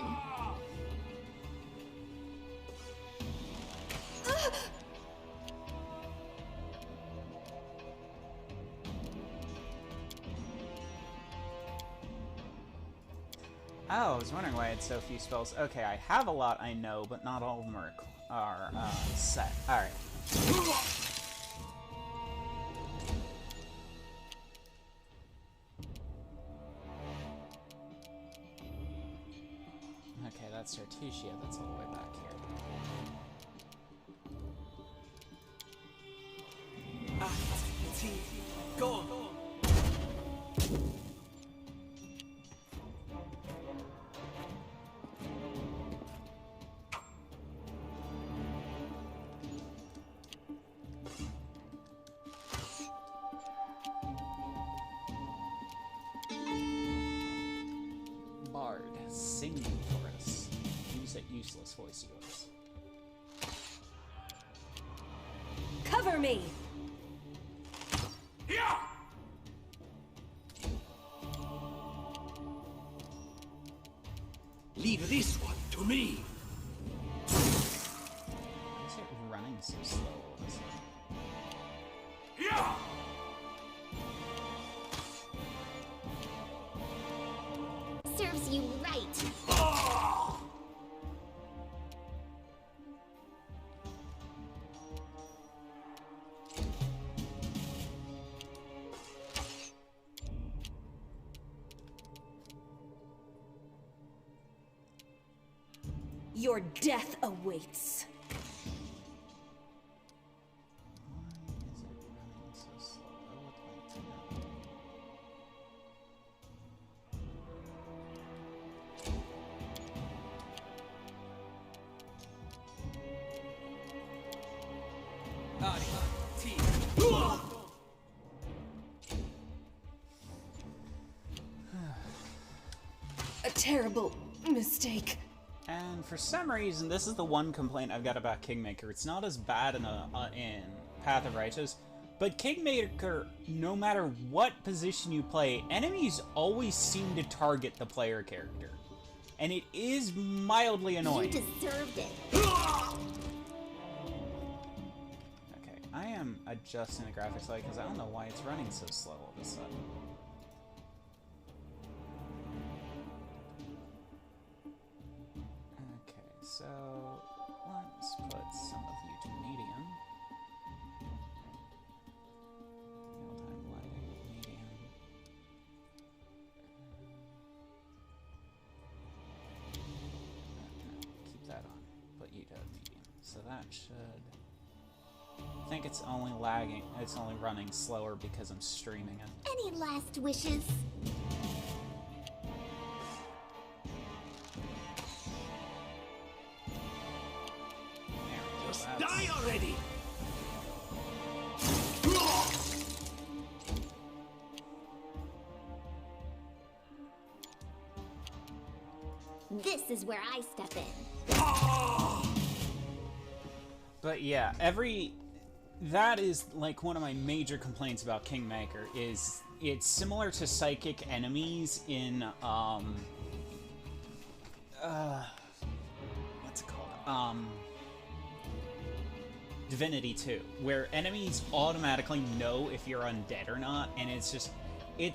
Oh, I was wondering why I had so few spells. Okay, I have a lot I know, but not all of them are set. Alright. Okay, that's Tertusia. That's all the way back here. Go! Bard, singing for us. Use that useless voice of yours. Cover me! Leave this one to me! Why is it running so slow all of a sudden? Serves you right. Your death awaits. Why is it running so slow? I would like to know. A terrible mistake. And for some reason, this is the one complaint I've got about Kingmaker. It's not as bad in Path of Righteous, but Kingmaker, no matter what position you play, enemies always seem to target the player character. And it is mildly annoying. You deserved it. Okay, I am adjusting the graphics slightly because I don't know why it's running so slow all of a sudden. Okay, so let's put some of you to medium. Real-time lighting, medium. Keep that on. Put you to medium. So that should... I think it's only lagging. It's only running slower because I'm streaming it. Any last wishes? Just die already! This is where I step in. But yeah, that is like one of my major complaints about Kingmaker is it's similar to psychic enemies in what's it called? Divinity 2, where enemies automatically know if you're undead or not, and it's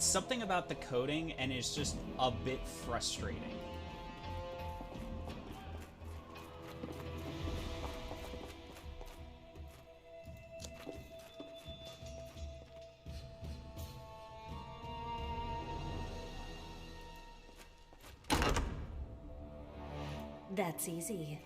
something about the coding, and it's just a bit frustrating. That's easy.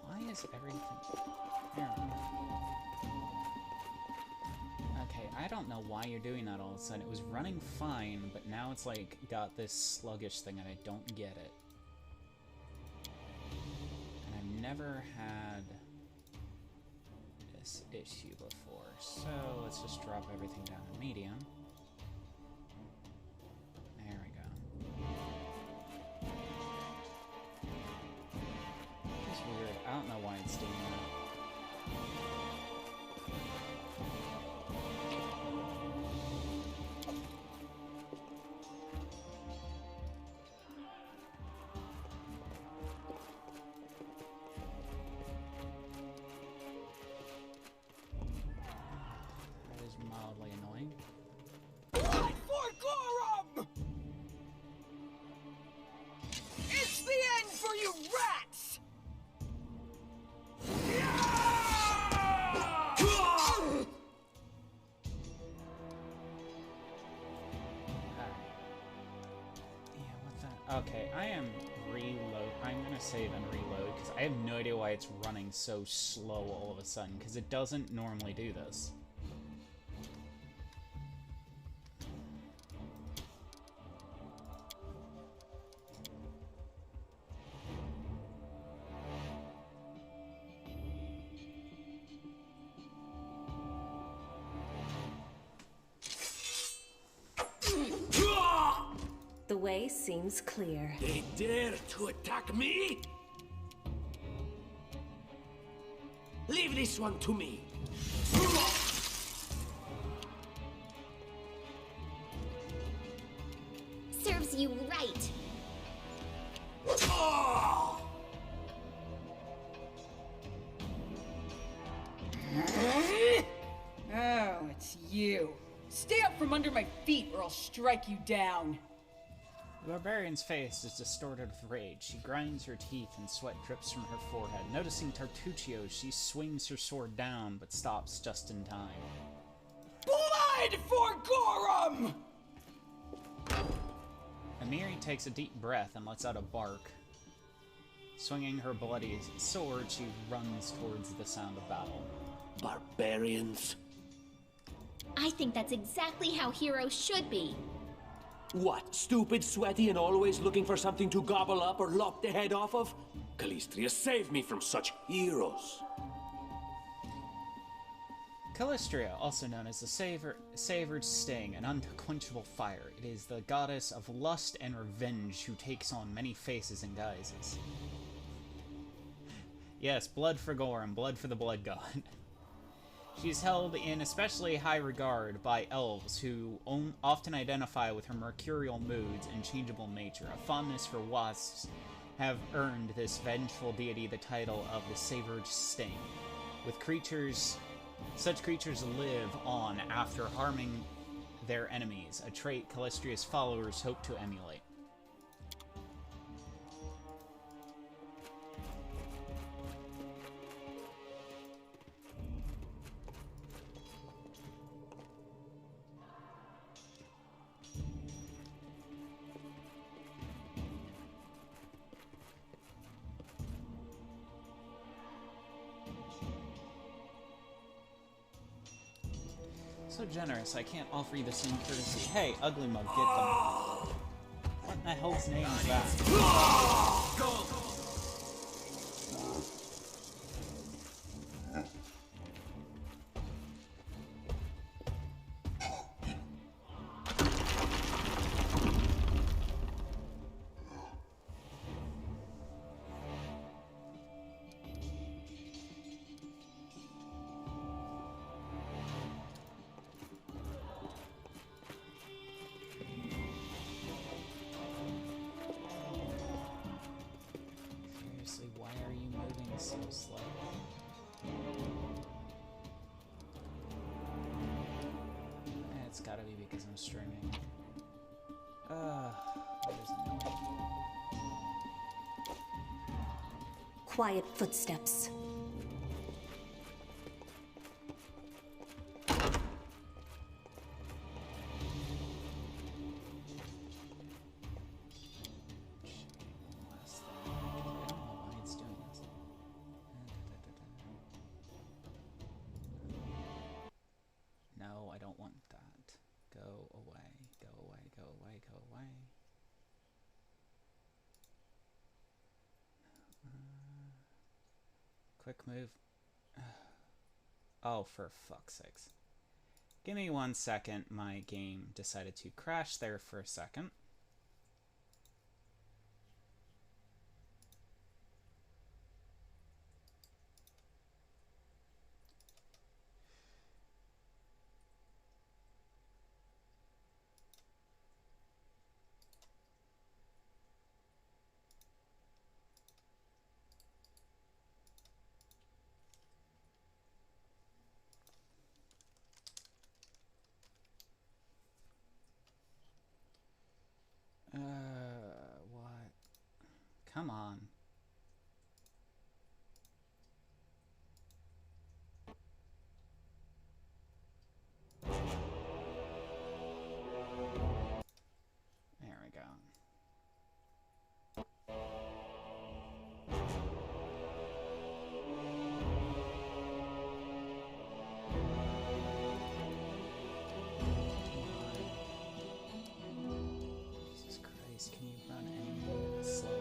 Why is everything... There we go. Okay, I don't know why you're doing that all of a sudden. It was running fine, but now it's like got this sluggish thing and I don't get it. And I've never had this issue before. So let's just drop everything down to medium. There we go. It's weird. I don't know why it's doing that. Mildly annoying. Blood for Gorum! It's the end for you rats! Okay, I am I'm gonna save and reload because I have no idea why it's running so slow all of a sudden, because it doesn't normally do this. The way seems clear. They dare to attack me? Leave this one to me. Serves you right. Oh, it's you. Stay up from under my feet or I'll strike you down. The barbarian's face is distorted with rage. She grinds her teeth and sweat drips from her forehead. Noticing Tartuccio, she swings her sword down, but stops just in time. Blood for Gorum! Amiri takes a deep breath and lets out a bark. Swinging her bloody sword, she runs towards the sound of battle. Barbarians. I think that's exactly how heroes should be. What, stupid, sweaty, and always looking for something to gobble up or lop the head off of? Calistria, save me from such heroes. Calistria, also known as the Savored Sting, an unquenchable fire. It is the goddess of lust and revenge who takes on many faces and guises. Yes, blood for gore and blood for the blood god. She's held in especially high regard by elves who often identify with her mercurial moods and changeable nature. A fondness for wasps have earned this vengeful deity the title of the Savored Sting. Such creatures live on after harming their enemies, a trait Calistria's followers hope to emulate. So generous, I can't offer you the same courtesy. Hey, ugly mug, get them. What in the hell's name is that? Why are you moving so slowly? It's gotta be because I'm streaming. That is annoying. Quiet footsteps. No, I don't want that. Go away, go away, go away, go away. Quick move. Oh, for fuck's sakes. Give me 1 second. My game decided to crash there for a second. What? Come on. There we go. Jesus Christ, can you run any slower?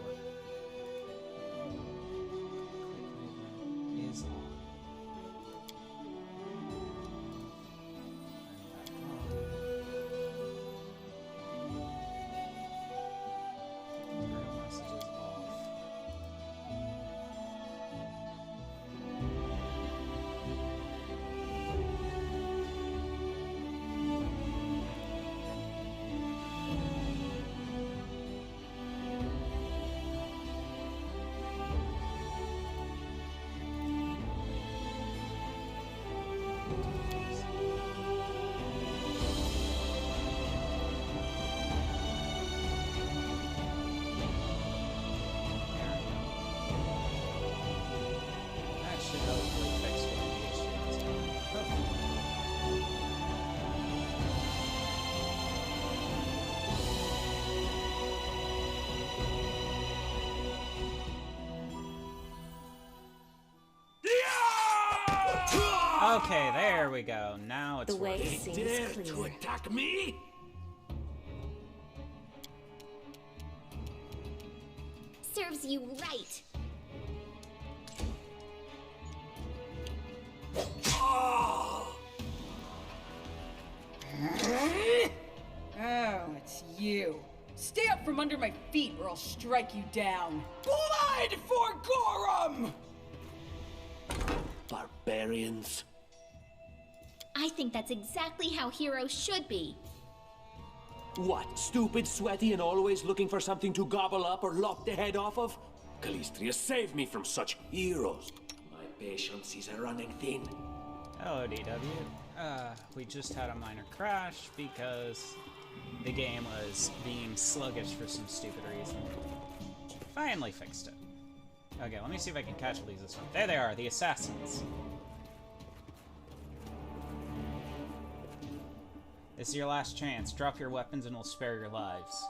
Okay, there we go. Now it's The way working. seems Dare to clear. attack me? Serves you right. Oh, it's you. Stay up from under my feet or I'll strike you down. Blood for Gorum! Barbarians. I think that's exactly how heroes should be. What, stupid, sweaty, and always looking for something to gobble up or lop the head off of? Calistria, save me from such heroes. My patience is running thin. Hello, DW. We just had a minor crash because the game was being sluggish for some stupid reason. Finally fixed it. Okay, let me see if I can catch these this one. There they are, the assassins. This is your last chance. Drop your weapons and we'll spare your lives.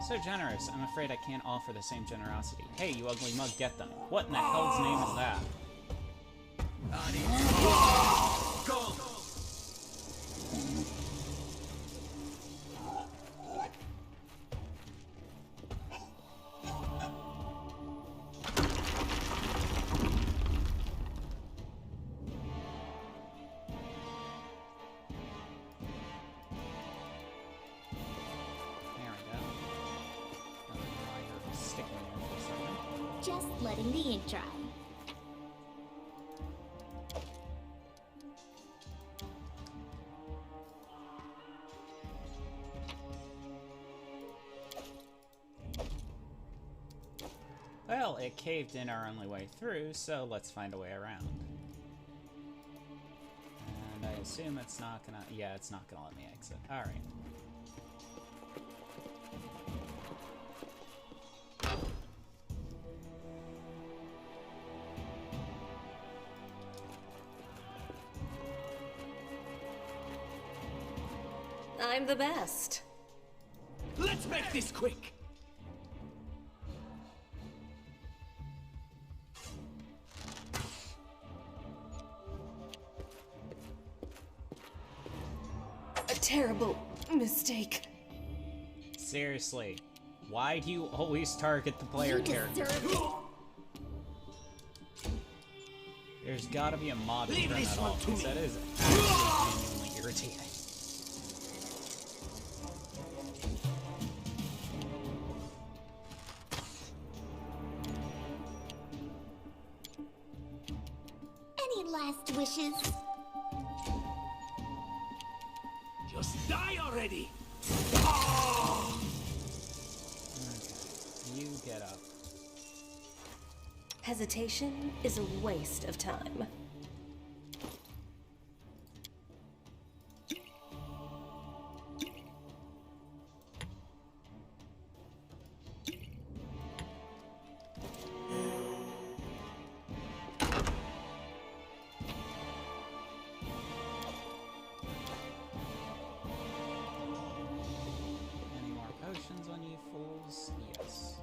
So generous. I'm afraid I can't offer the same generosity. Hey, you ugly mug, get them. What in the hell's name is that? Go! Just letting the ink dry. Well, it caved in our only way through, so let's find a way around. And I assume it's not gonna... Yeah, it's not gonna let me exit. Alright. I'm the best. Let's make this quick! A terrible mistake. Seriously, why do you always target the player You character? deserve it. There's gotta be a mod to Leave turn this that one off, to because me. that is actually genuinely irritating. Any last wishes? Just die already! You get up. Hesitation is a waste of time. Any more potions on you fools? Yes.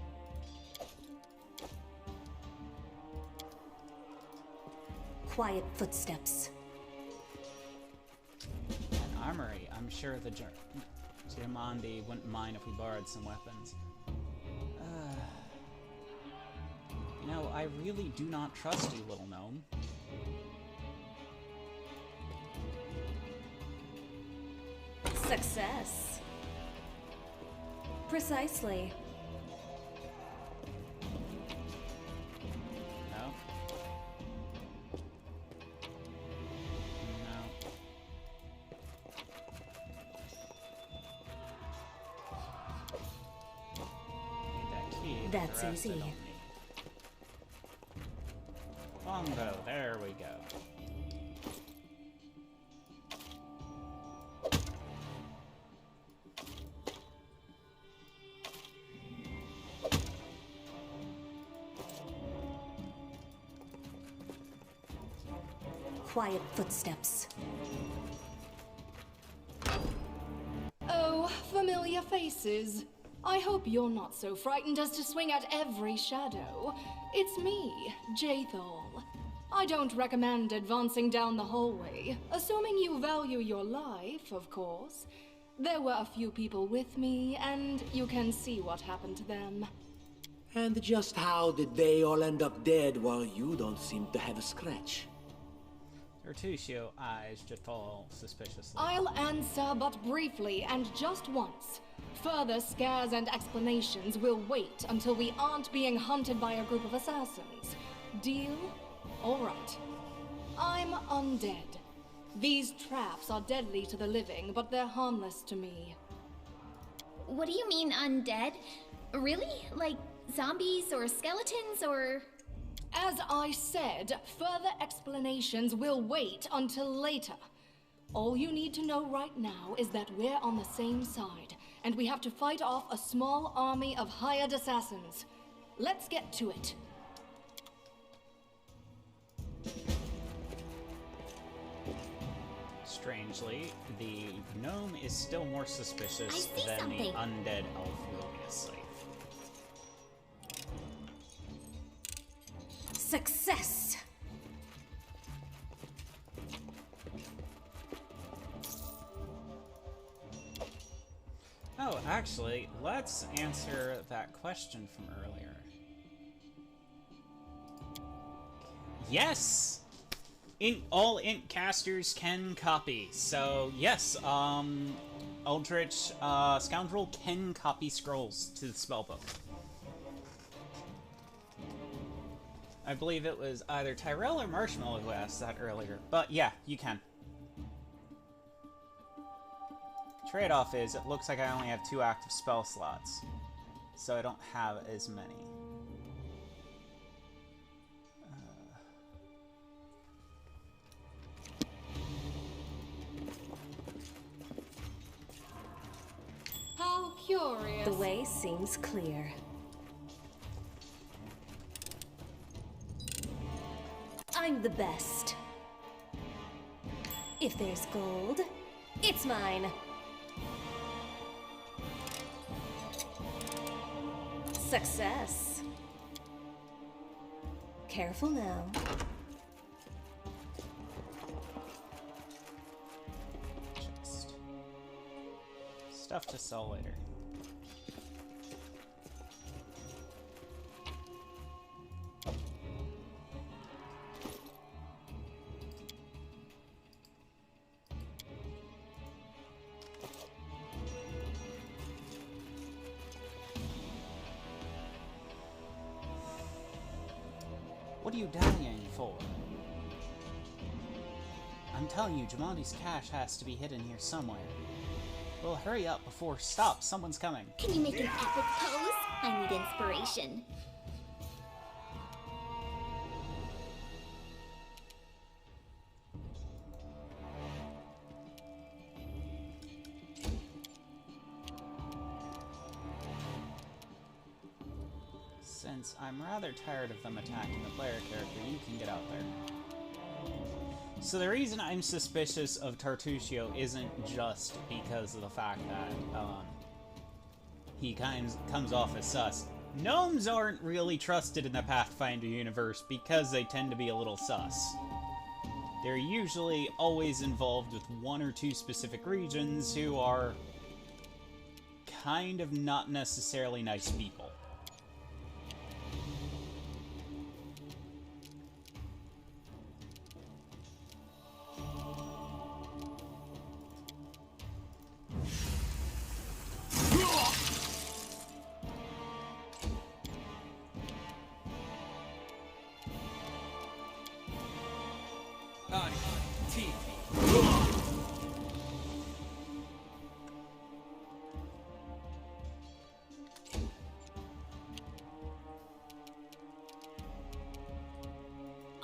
Quiet footsteps. An armory. I'm sure the Giamandi wouldn't mind if we borrowed some weapons. You know, I really do not trust you, little gnome. Success. Precisely. No? No. Need that key. but That's the rest I easy. don't need. Longbow, there we go. Quiet footsteps. Oh, familiar faces. I hope you're not so frightened as to swing at every shadow. It's me, Jaethal. I don't recommend advancing down the hallway, assuming you value your life, of course. There were a few people with me, and you can see what happened to them. And just how did they all end up dead while you don't seem to have a scratch? Tertutio eyes just fall suspiciously. I'll answer but briefly and just once. Further scares and explanations will wait until we aren't being hunted by a group of assassins. Deal? All right. I'm undead. These traps are deadly to the living, but they're harmless to me. What do you mean undead? Really? Like zombies or skeletons or... As I said, further explanations will wait until later. All you need to know right now is that we're on the same side, and we have to fight off a small army of hired assassins. Let's get to it. Strangely, the gnome is still more suspicious than the undead elf will be asleep. Success! Oh, actually, let's answer that question from earlier. Yes! All int casters can copy. So, yes, Eldritch Scoundrel can copy scrolls to the spellbook. I believe it was either Tyrell or Marshmallow who asked that earlier. But yeah, you can. Trade-off is, it looks like I only have 2 active spell slots. So I don't have as many. How curious. The way seems clear. I'm the best. If there's gold, it's mine. Success. Careful now. Chest. Stuff to sell later. What are you dying for? I'm telling you, Jumandi's cache has to be hidden here somewhere. Well, hurry up before... Stop! Someone's coming! Can you make an epic pose? I need inspiration. Since I'm rather tired of them attacking the player character, you can get out there. So the reason I'm suspicious of Tartutio isn't just because of the fact that he comes off as sus. Gnomes aren't really trusted in the Pathfinder universe because they tend to be a little sus. They're usually always involved with 1 or 2 specific regions who are kind of not necessarily nice people.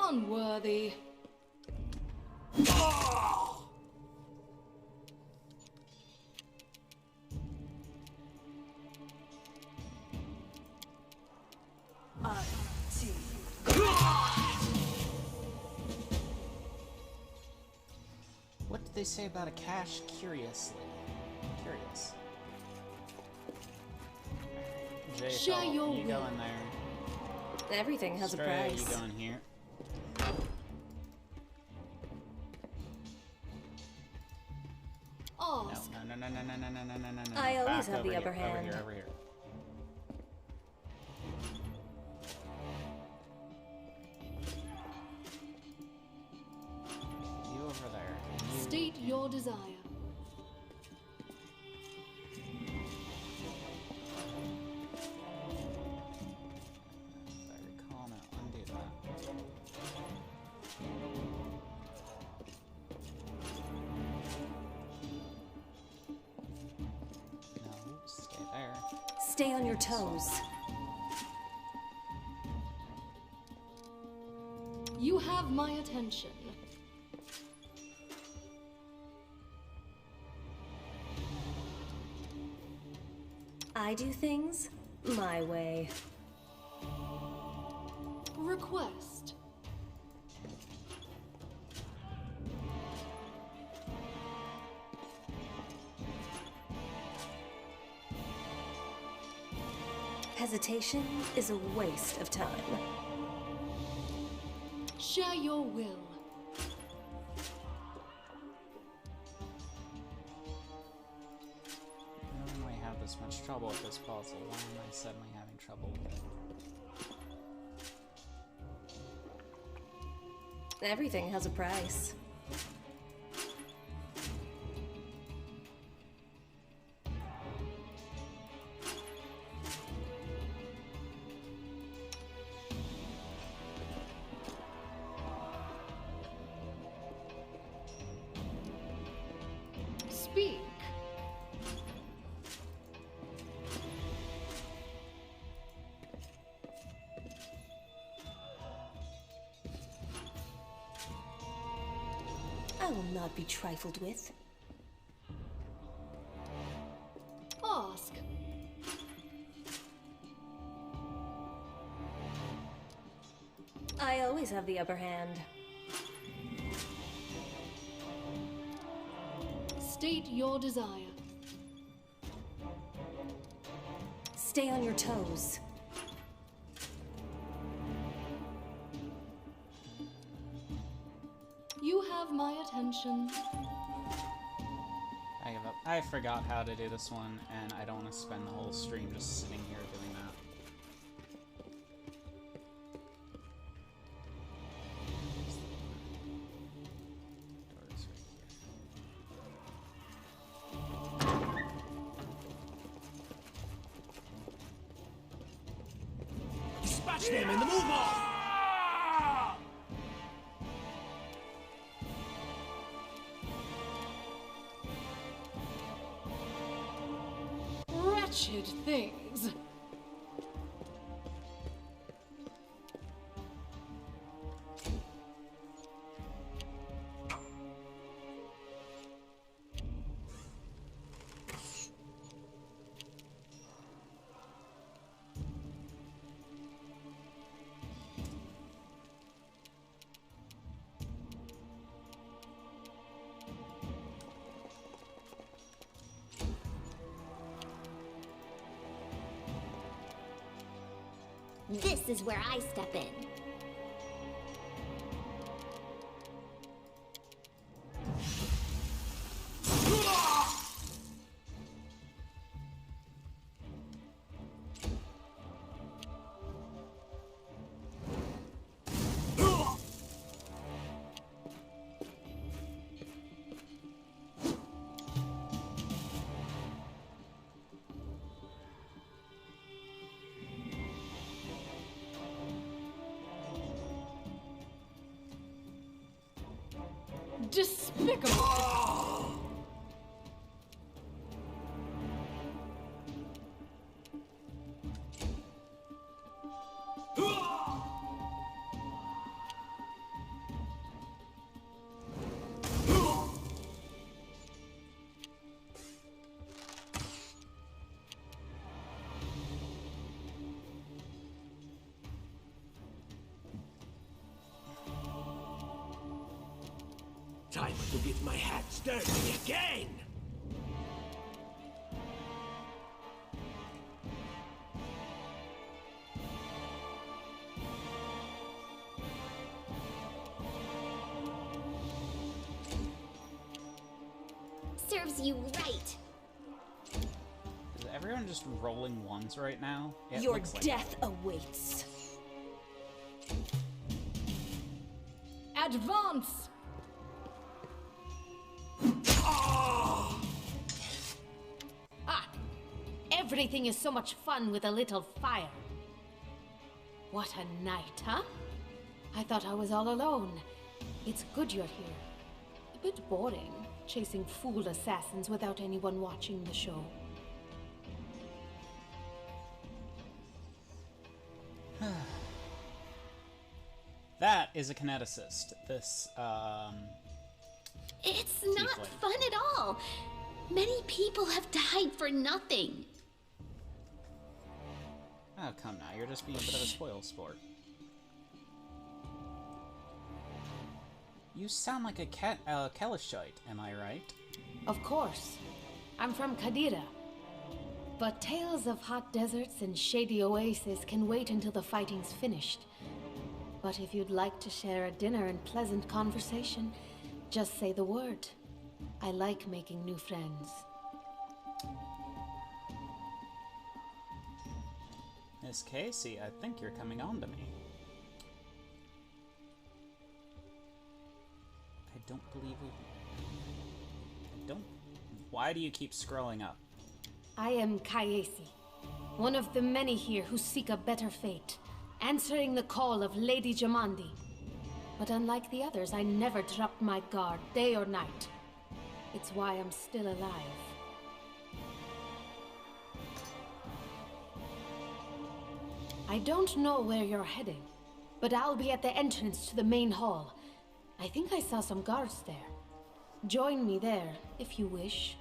Unworthy. What did they say about a cache? Curiously. Curious. Share JFL, your you go will. in there. Everything has Stray, a price. you go in here. the upper hand. Over here. You over there. State your desire. If I recall, now undo that. No, stay there. Stay on your toes. You have my attention. I do things my way. Request. Hesitation is a waste of time. Share your will. I don't normally have this much trouble with this puzzle. Why am I suddenly having trouble with it? Everything has a price. Speak. I will not be trifled with. Ask. I always have the upper hand. State your desire. Stay on your toes. You have my attention. I give up. I forgot how to do this one, and I don't want to spend the whole stream just sitting here doing that. Door's right here. Dispatch them in the move on! Wretched things. This is where I step in. Despicable! Time to get my hat dirty again! Serves you right. Does everyone just rolling ones right now? It Your looks like death awaits. Advance! Ah! Everything is so much fun with a little fire. What a night, huh? I thought I was all alone. It's good you're here. A bit boring, chasing fool assassins without anyone watching the show. That is a kineticist. This, It's not Tiefling. fun at all. Many people have died for nothing. Oh, come now. You're just being a bit of a spoil sport. You sound like a Kelishite, am I right? Of course. I'm from Kadira. But tales of hot deserts and shady oases can wait until the fighting's finished. But if you'd like to share a dinner and pleasant conversation, just say the word. I like making new friends. Miss Casey, I think you're coming on to me. I don't believe we... I don't... Why do you keep scrolling up? I am Kayesi, one of the many here who seek a better fate, answering the call of Lady Jamandi. But unlike the others, I never dropped my guard, day or night. It's why I'm still alive. I don't know where you're heading, but I'll be at the entrance to the main hall. I think I saw some guards there. Join me there, if you wish.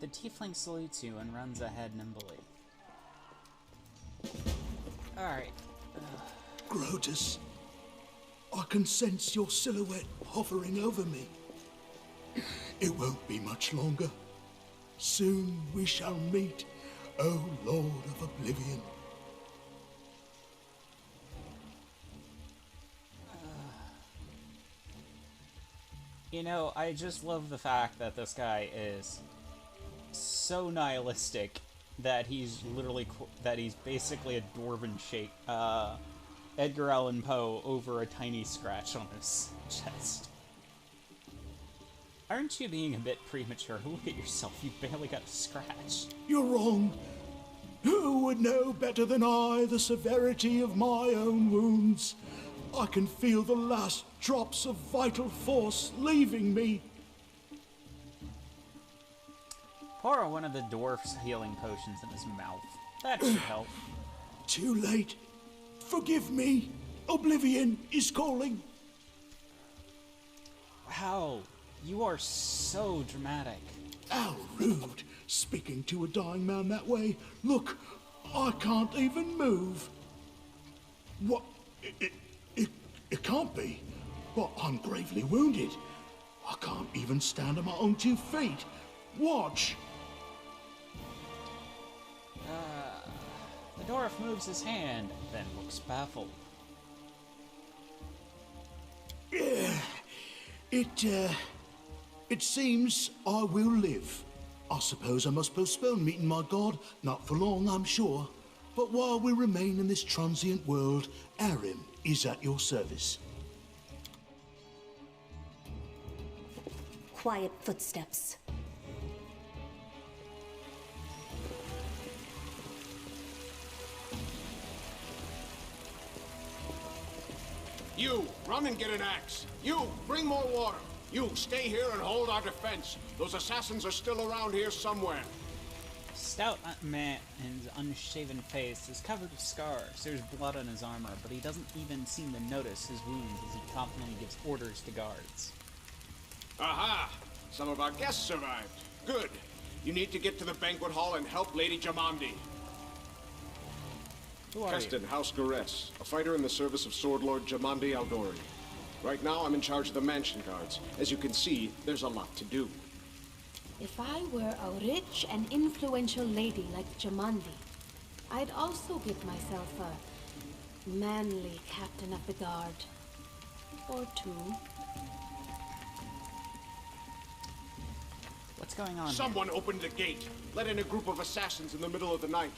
The tiefling salutes you and runs ahead nimbly. Alright. Grotus, I can sense your silhouette hovering over me. It won't be much longer. Soon we shall meet, O Lord of Oblivion. You know, I just love the fact that this guy is so nihilistic that he's literally that he's basically a dwarven shape Edgar Allan Poe over a tiny scratch on his chest. Aren't you being a bit premature? Look at yourself, you barely got a scratch. You're wrong. Who would know better than I the severity of my own wounds? I can feel the last drops of vital force leaving me. Pour one of the dwarf's healing potions in his mouth. That should help. Too late. Forgive me. Oblivion is calling. Wow, you are so dramatic. How rude, speaking to a dying man that way. Look, I can't even move. What? It can't be. But I'm gravely wounded. I can't even stand on my own 2 feet. Watch. The dwarf moves his hand, then looks baffled. It seems I will live. I suppose I must postpone meeting my god, not for long, I'm sure. But while we remain in this transient world, Arim is at your service. Quiet footsteps. You, run and get an axe. You, bring more water. You, stay here and hold our defense. Those assassins are still around here somewhere. Stout man's unshaven face is covered with scars. There's blood on his armor, but he doesn't even seem to notice his wounds as he confidently gives orders to guards. Aha! Some of our guests survived. Good. You need to get to the banquet hall and help Lady Jamandi. Who are Keston, you? House Garess, a fighter in the service of Sword Lord Jamandi Aldori. Right now, I'm in charge of the mansion guards. As you can see, there's a lot to do. If I were a rich and influential lady like Jamandi, I'd also give myself a manly captain of the guard. or two. What's going on Someone opened the gate, let in a group of assassins in the middle of the night.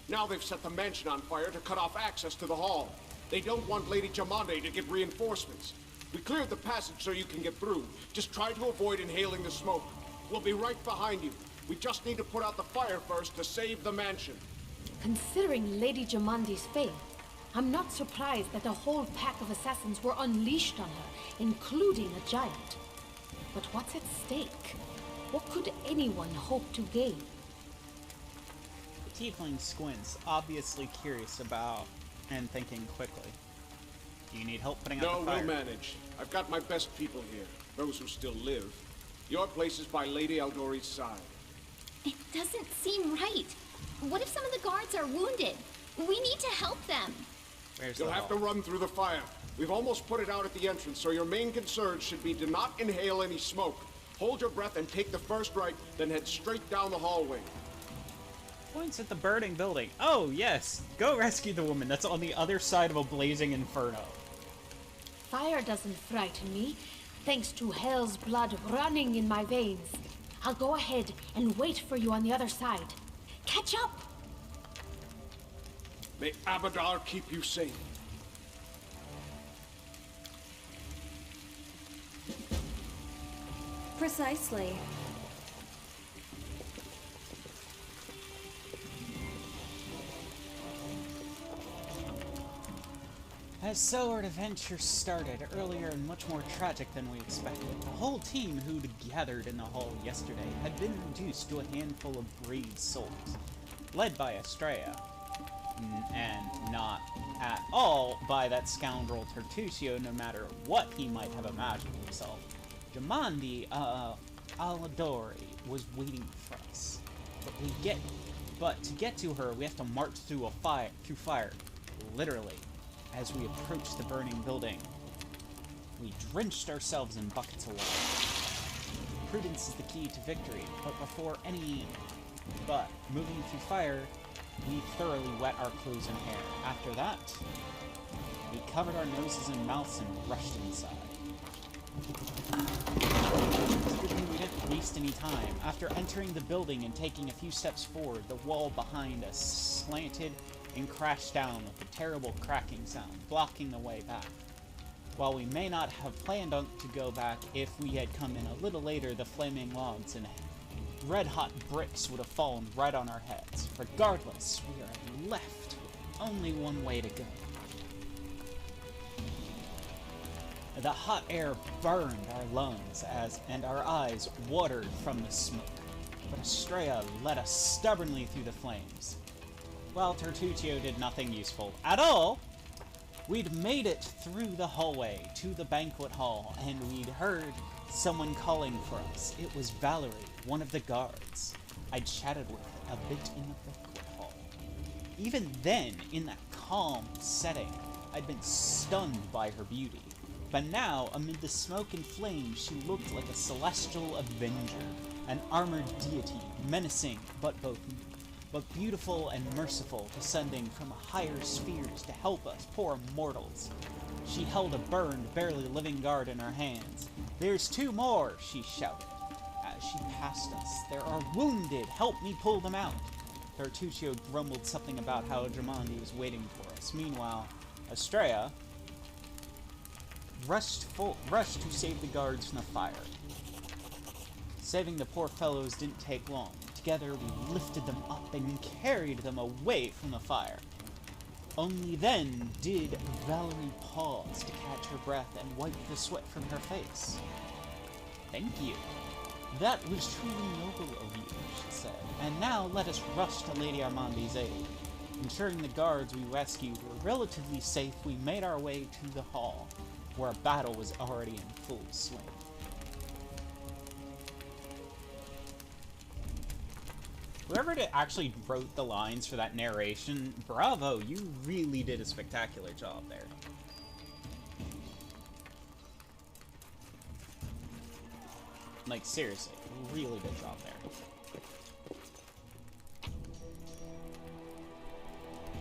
Now they've set the mansion on fire to cut off access to the hall. They don't want Lady Jamande to get reinforcements. We cleared the passage so you can get through. Just try to avoid inhaling the smoke. We'll be right behind you. We just need to put out the fire first to save the mansion. Considering Lady Jamandi's fate, I'm not surprised that a whole pack of assassins were unleashed on her, including a giant. But what's at stake? What could anyone hope to gain? The tiefling squints, obviously curious about and thinking quickly. Do you need help putting out the fire? No, we'll manage. I've got my best people here, those who still live. Your place is by Lady Aldori's side. It doesn't seem right. What if some of the guards are wounded? We need to help them. You'll have to run through the fire. We've almost put it out at the entrance, so your main concern should be to not inhale any smoke. Hold your breath and take the first right, then head straight down the hallway. Points at the burning building. Oh, yes. Go rescue the woman that's on the other side of a blazing inferno. Fire doesn't frighten me, thanks to hell's blood running in my veins. I'll go ahead and wait for you on the other side. Catch up! May Abadar keep you safe. Precisely. As so our adventure started, earlier and much more tragic than we expected. The whole team who'd gathered in the hall yesterday had been reduced to a handful of brave souls, led by Estrella, and not at all by that scoundrel Tertuccio, no matter what he might have imagined himself. Jamandi Aladori was waiting for us, but to get to her, we have to march through fire, literally. As we approached the burning building, we drenched ourselves in buckets of water. Prudence is the key to victory, but moving through fire, we thoroughly wet our clothes and hair. After that, we covered our noses and mouths and rushed inside. It's a good thing we didn't waste any time. After entering the building and taking a few steps forward, the wall behind us slanted and crashed down with a terrible cracking sound, blocking the way back. While we may not have planned on to go back if we had come in a little later, the flaming logs and red-hot bricks would have fallen right on our heads. Regardless, we are left with only one way to go. The hot air burned our lungs and our eyes watered from the smoke, but Estrella led us stubbornly through the flames. While Tertuccio did nothing useful at all, we'd made it through the hallway to the banquet hall, and we'd heard someone calling for us. It was Valerie, one of the guards I'd chatted with a bit in the banquet hall. Even then, in that calm setting, I'd been stunned by her beauty. But now, amid the smoke and flames, she looked like a celestial avenger, an armored deity, menacing but beautiful and merciful, descending from higher spheres to help us poor mortals. She held a burned, barely living guard in her hands. "There's two more," she shouted as she passed us. "There are wounded. Help me pull them out." Tertuccio grumbled something about how Jamandi was waiting for us. Meanwhile, Estrella rushed to save the guards from the fire. Saving the poor fellows didn't take long. Together, we lifted them up and carried them away from the fire. Only then did Valerie pause to catch her breath and wipe the sweat from her face. "Thank you. That was truly noble of you," she said. "And now let us rush to Lady Armandi's aid." Ensuring the guards we rescued were relatively safe, we made our way to the hall, where a battle was already in full swing. Whoever actually wrote the lines for that narration, bravo, you really did a spectacular job there. Like, seriously, really good job there.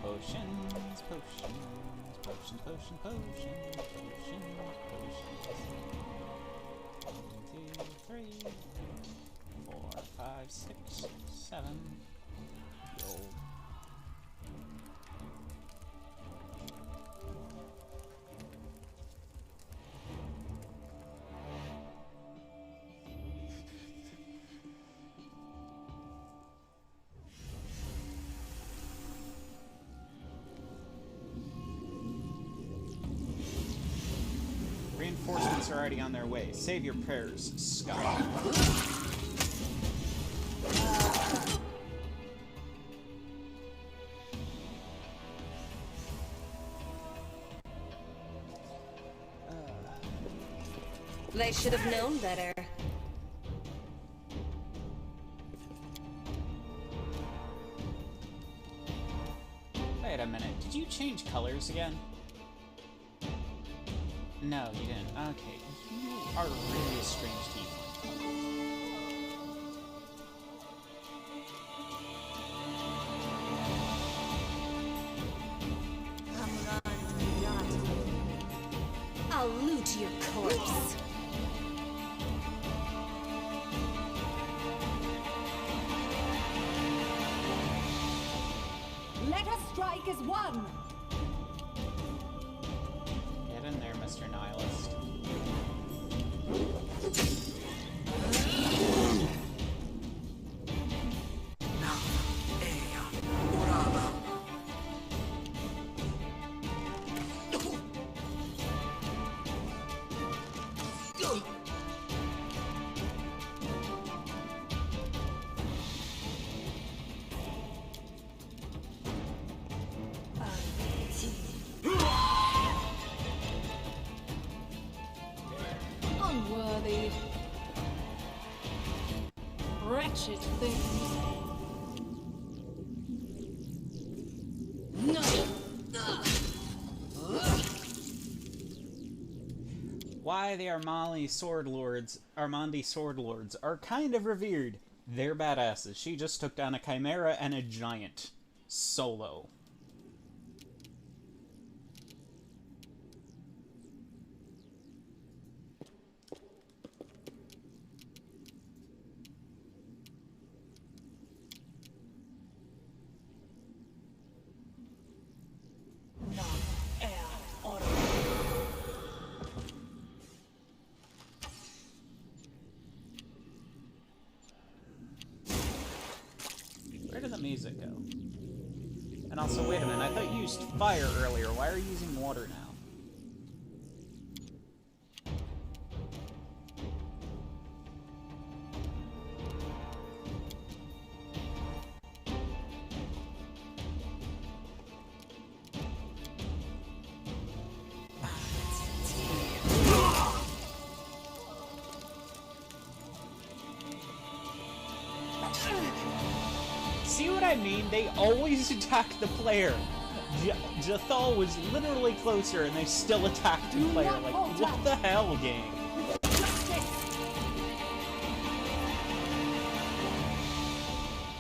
Potions, potions, Potions, potions, potions, potions, potions. 1, 2, 3, 4, 5, 6, 7. Yo. Reinforcements are already on their way. Save your prayers, Scott. They should have known better. Wait a minute. Did you change colors again? No, you didn't. Okay. You are really a strange tiefling. I'll loot your corpse. Let us strike as one! Get in there, Mr. Nihilist. Unworthy. Wretched things. No. Why the Armandi Sword Lords are kind of revered. They're badasses. She just took down a Chimera and a Giant. Solo. Where did the music go? And also, wait a minute, I thought you used fire earlier. Why are you using water now? See what I mean? They always attack the player. Jathal was literally closer and they still attacked the player. Like, what the hell, game?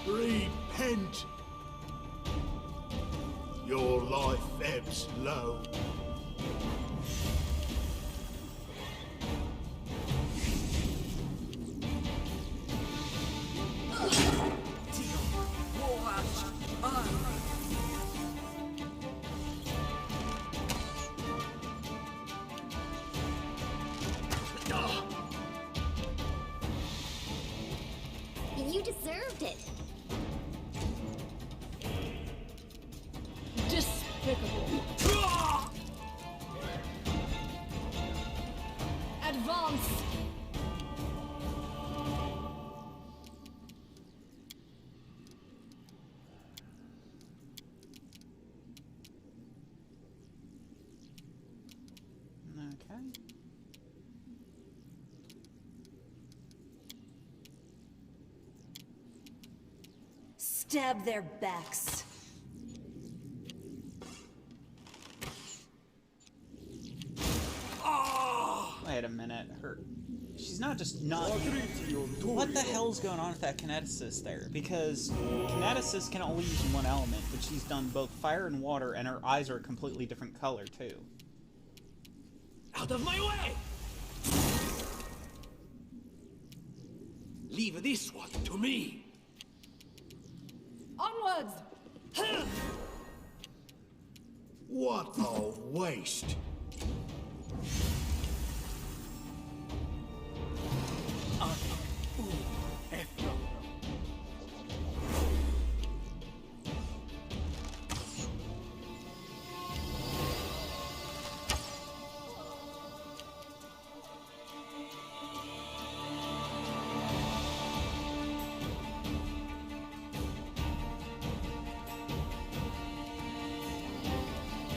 Repent! Your life ebbs low. You deserved it. Despicable. Advance. Okay. Stab their backs. Wait wait a minute. She's not just not... What the hell's going on with that kineticist there? Because kineticist can only use one element, but she's done both fire and water, and her eyes are a completely different color, too. Out of my way! Leave this one to me! Onwards! What a waste!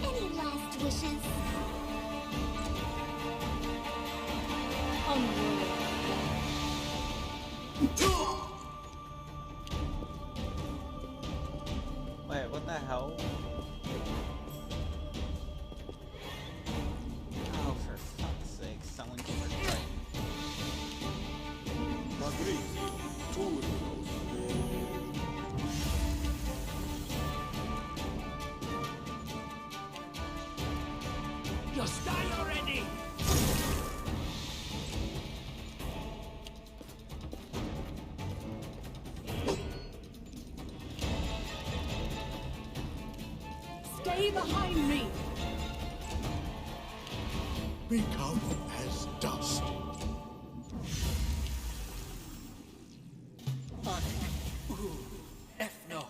Any last wishes? Onward. Wait, what the hell? Oh, for fuck's sake, someone give her strength. Just die already! Stay behind me! Become as dust. No.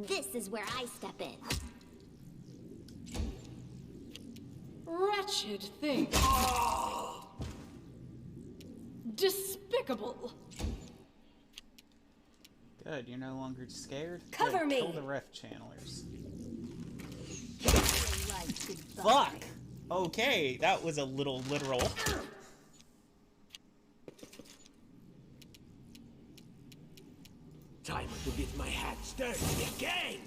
This is where I step in. Wretched thing. Despicable. Good, you're no longer scared? Cover Good, me! Kill the ref channelers. Fuck! Okay, that was a little literal. Time to get my hands dirty again!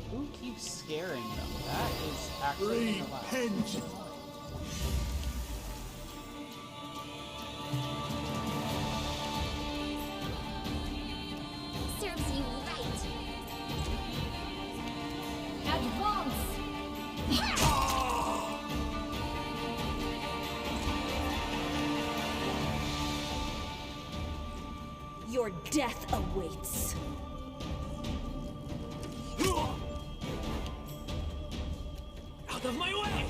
Who keeps scaring them? That is actually allowed. Repent! Serves you right. Advance! Your death awaits. Out of my way!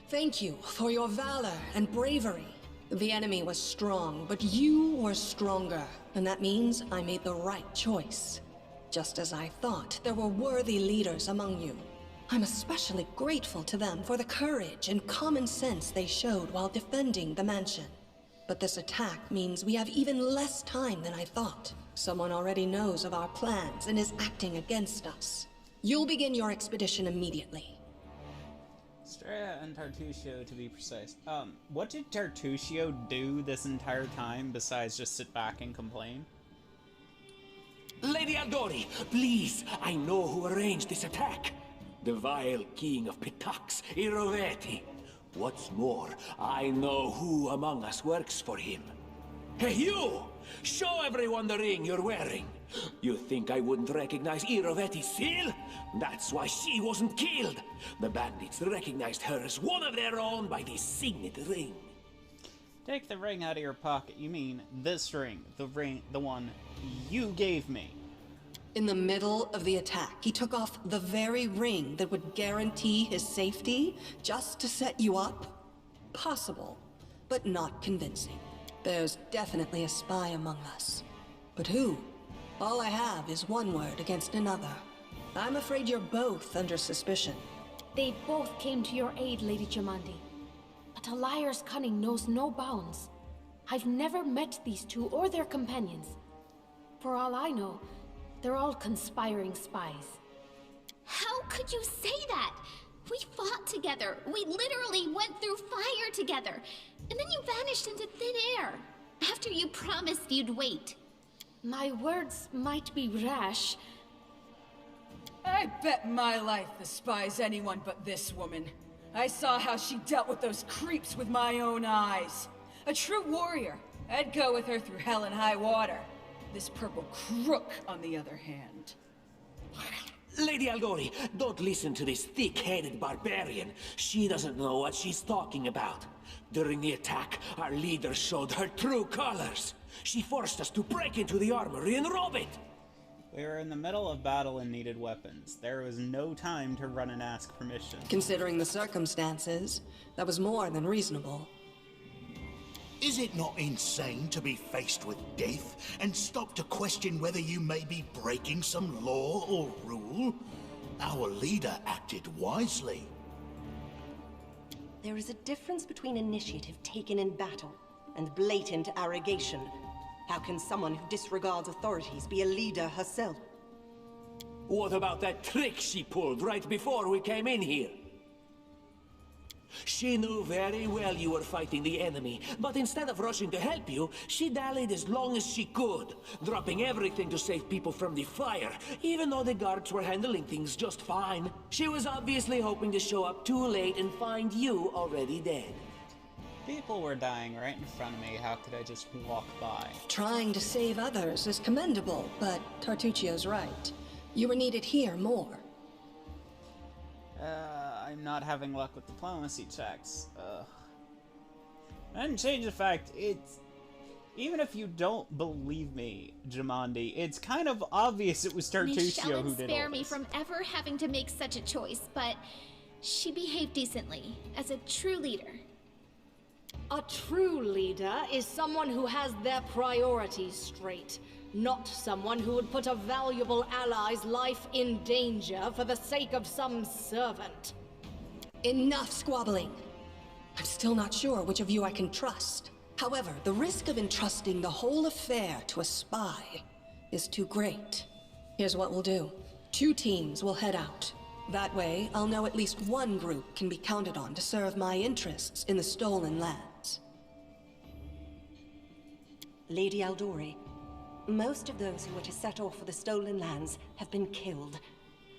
Thank you for your valor and bravery. The enemy was strong, but you were stronger. And that means I made the right choice. Just as I thought, there were worthy leaders among you. I'm especially grateful to them for the courage and common sense they showed while defending the mansion. But this attack means we have even less time than I thought. Someone already knows of our plans and is acting against us. You'll begin your expedition immediately. Straya and Tartusio, to be precise. What did Tartusio do this entire time besides just sit back and complain? Lady Aldori, please, I know who arranged this attack. The vile king of Pitax, Iroveti. What's more, I know who among us works for him. Hey, you! Show everyone the ring you're wearing. You think I wouldn't recognize Iroveti's seal? That's why she wasn't killed. The bandits recognized her as one of their own by this signet ring. Take the ring out of your pocket. You mean this ring. The one you gave me. In the middle of the attack, he took off the very ring that would guarantee his safety just to set you up? Possible, but not convincing. There's definitely a spy among us. But who? All I have is one word against another. I'm afraid you're both under suspicion. They both came to your aid, Lady Jamandi. But a liar's cunning knows no bounds. I've never met these two or their companions. For all I know, they're all conspiring spies. How could you say that? We fought together. We literally went through fire together. And then you vanished into thin air. After you promised you'd wait. My words might be rash. I bet my life the spy's anyone but this woman. I saw how she dealt with those creeps with my own eyes. A true warrior. I'd go with her through hell and high water. This purple crook, on the other hand. Lady Aldori, don't listen to this thick-headed barbarian. She doesn't know what she's talking about. During the attack, our leader showed her true colors. She forced us to break into the armory and rob it. We were in the middle of battle and needed weapons. There was no time to run and ask permission. Considering the circumstances, that was more than reasonable. Is it not insane to be faced with death and stop to question whether you may be breaking some law or rule? Our leader acted wisely. There is a difference between initiative taken in battle and blatant arrogation. How can someone who disregards authorities be a leader herself? What about that trick she pulled right before we came in here? She knew very well you were fighting the enemy, but instead of rushing to help you, she dallied as long as she could, dropping everything to save people from the fire, even though the guards were handling things just fine. She was obviously hoping to show up too late and find you already dead. People were dying right in front of me. How could I just walk by? Trying to save others is commendable, but Tartuccio's right. You were needed here more. I'm not having luck with diplomacy checks. And change the fact, it's... Even if you don't believe me, Jamandi, it's kind of obvious it was Tartuccio who did all spare me this. from ever having to make such a choice, but she behaved decently, as a true leader. A true leader is someone who has their priorities straight, not someone who would put a valuable ally's life in danger for the sake of some servant. Enough squabbling. I'm still not sure which of you I can trust. However, the risk of entrusting the whole affair to a spy is too great. Here's what we'll do. 2 teams will head out. That way, I'll know at least one group can be counted on to serve my interests in the stolen lands. Lady Aldori, most of those who were to set off for the stolen lands have been killed.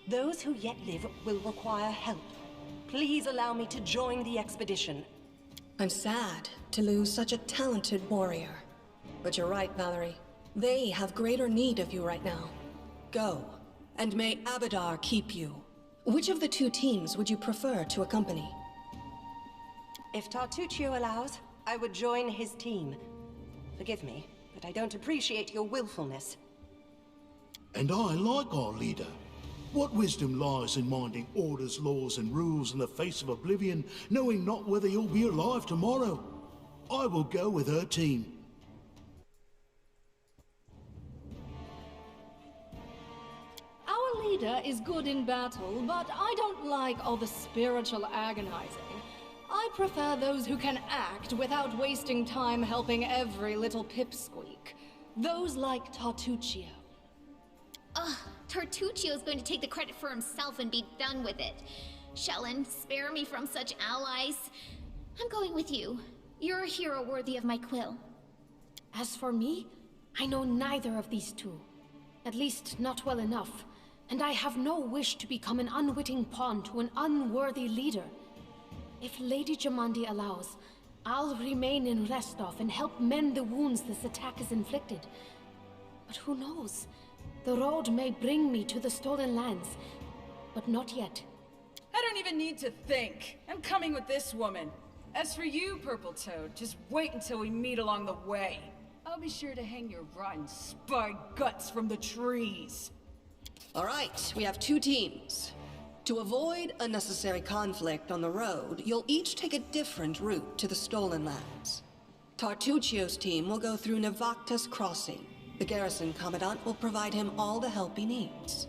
Those who yet live will require help. Please allow me to join the expedition. I'm sad to lose such a talented warrior. But you're right, Valerie. They have greater need of you right now. Go, and may Abadar keep you. Which of the 2 teams would you prefer to accompany? If Tartuccio allows, I would join his team. Forgive me, but I don't appreciate your willfulness. And I like our leader. What wisdom lies in minding orders, laws, and rules in the face of oblivion, knowing not whether you'll be alive tomorrow? I will go with her team. Our leader is good in battle, but I don't like all the spiritual agonizing. I prefer those who can act without wasting time helping every little pipsqueak. Those like Tartuccio. Ugh, Tartuccio's going to take the credit for himself and be done with it. Shellen, spare me from such allies. I'm going with you. You're a hero worthy of my quill. As for me, I know neither of these two. At least, not well enough. And I have no wish to become an unwitting pawn to an unworthy leader. If Lady Jamandi allows, I'll remain in Restov and help mend the wounds this attack has inflicted. But who knows? The road may bring me to the stolen lands, but not yet. I don't even need to think. I'm coming with this woman. As for you, Purple Toad, just wait until we meet along the way. I'll be sure to hang your rotten spy guts from the trees. All right, we have 2 teams. To avoid unnecessary conflict on the road, you'll each take a different route to the Stolen Lands. Tartuccio's team will go through Navacta's Crossing. The garrison commandant will provide him all the help he needs.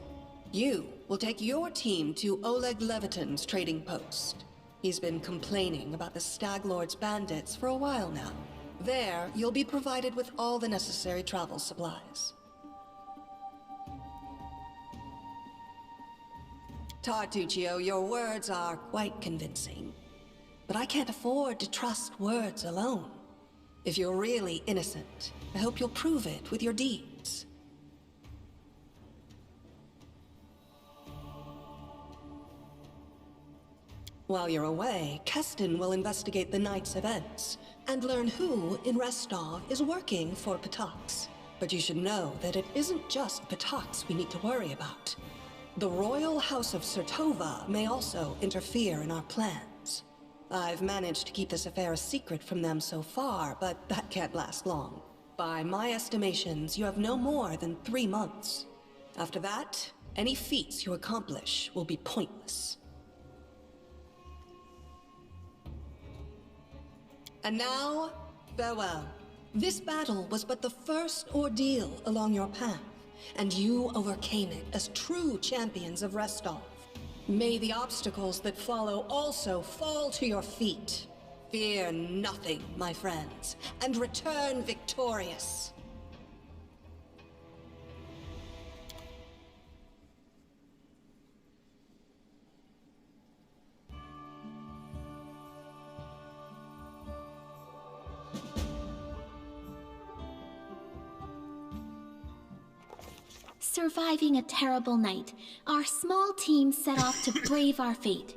You will take your team to Oleg Leviton's trading post. He's been complaining about the Stag Lord's bandits for a while now. There, you'll be provided with all the necessary travel supplies. Tartuccio, your words are quite convincing. But I can't afford to trust words alone. If you're really innocent, I hope you'll prove it with your deeds. While you're away, Keston will investigate the night's events and learn who in Restov is working for Patax. But you should know that it isn't just Patax we need to worry about. The Royal House of Sertova may also interfere in our plans. I've managed to keep this affair a secret from them so far, but that can't last long. By my estimations, you have no more than 3 months. After that, any feats you accomplish will be pointless. And now, farewell. This battle was but the first ordeal along your path, and you overcame it as true champions of Restov. May the obstacles that follow also fall to your feet. Fear nothing, my friends, and return victorious. Surviving a terrible night, our small team set off to brave our fate.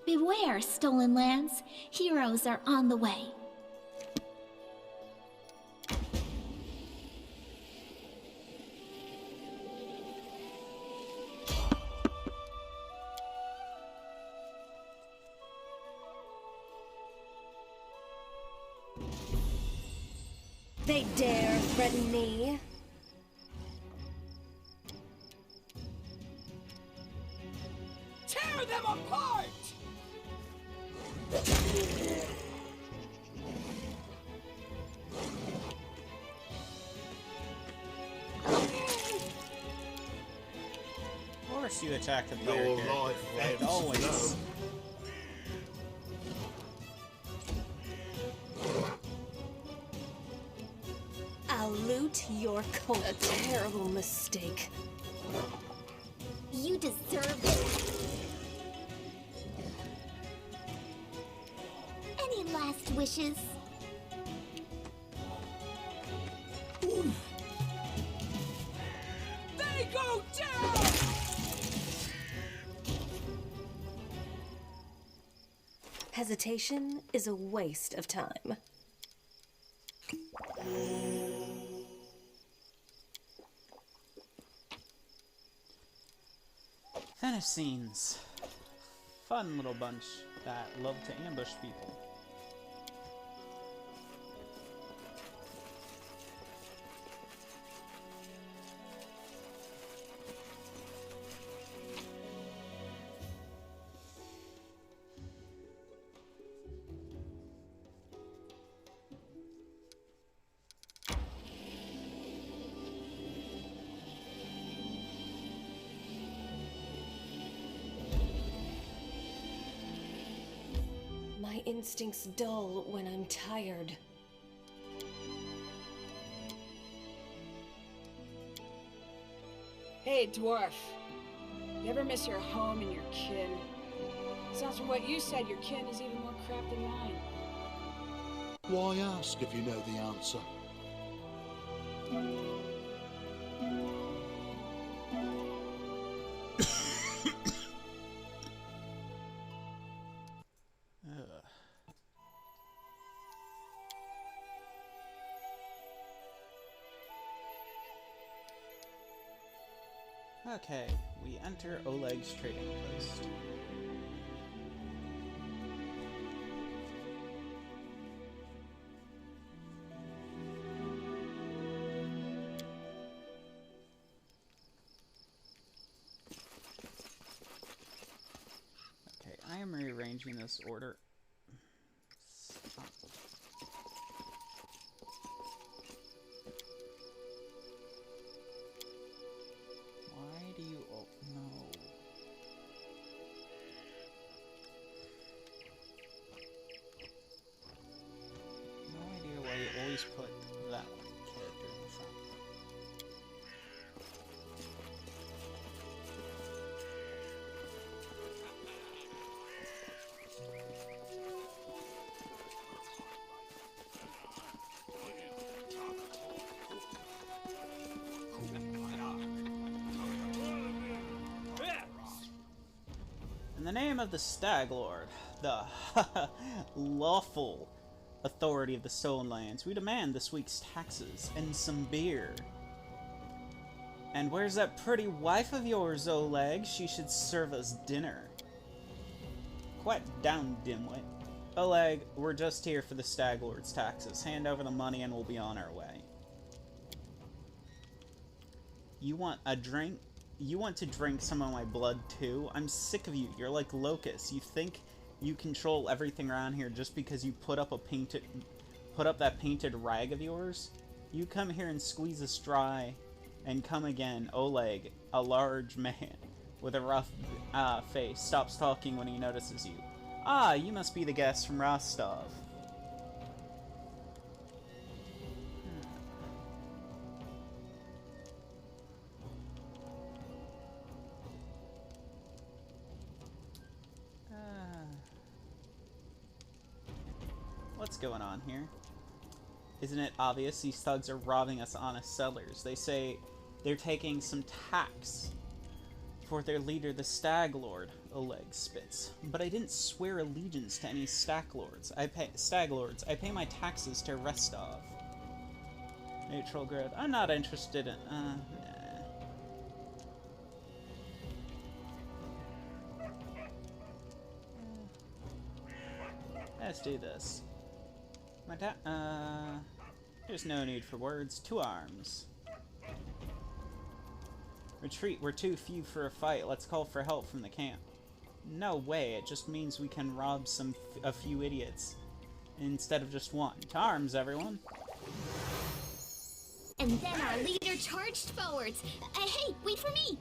Beware, Stolen Lands. Heroes are on the way. They dare threaten me. Tear them apart! Of course you attack the player Your character. life Like ebbs always. I'll loot your coat. A terrible mistake. You deserve it. Any last wishes? They go down! Hesitation is a waste of time. Thenessines. Fun little bunch that love to ambush people. My instincts dull when I'm tired. Hey, dwarf. You ever miss your home and your kin? Sounds from what you said, your kin is even more crap than mine. Why ask if you know the answer? Okay, we enter Oleg's trading post. arranging this order. Stop. Why do you... Oh, no. No idea why you always put that character in the front. In the name of the Stag Lord, the lawful authority of the Stolen Lands, we demand this week's taxes and some beer. And where's that pretty wife of yours, Oleg? She should serve us dinner. Quiet down, dimwit. Oleg, we're just here for the Stag Lord's taxes. Hand over the money and we'll be on our way. You want a drink? You want to drink some of my blood too? I'm sick of you. You're like locusts. You think you control everything around here just because you put up that painted rag of yours? You come here and squeeze us dry and come again. Oleg, a large man with a rough face, stops talking when he notices you. Ah, you must be the guest from Rostov. What's going on here? Isn't it obvious these thugs are robbing us honest settlers? They say they're taking some tax for their leader, the Stag Lord, Oleg spits. But I didn't swear allegiance to any Stag Lords. I pay my taxes to Rostov. Neutral grid. I'm not interested in... nah. Let's do this. There's no need for words. To arms. Retreat. We're too few for a fight. Let's call for help from the camp. No way. It just means we can rob a few idiots instead of just one. To arms, everyone. And then our leader charged forwards. Hey, wait for me!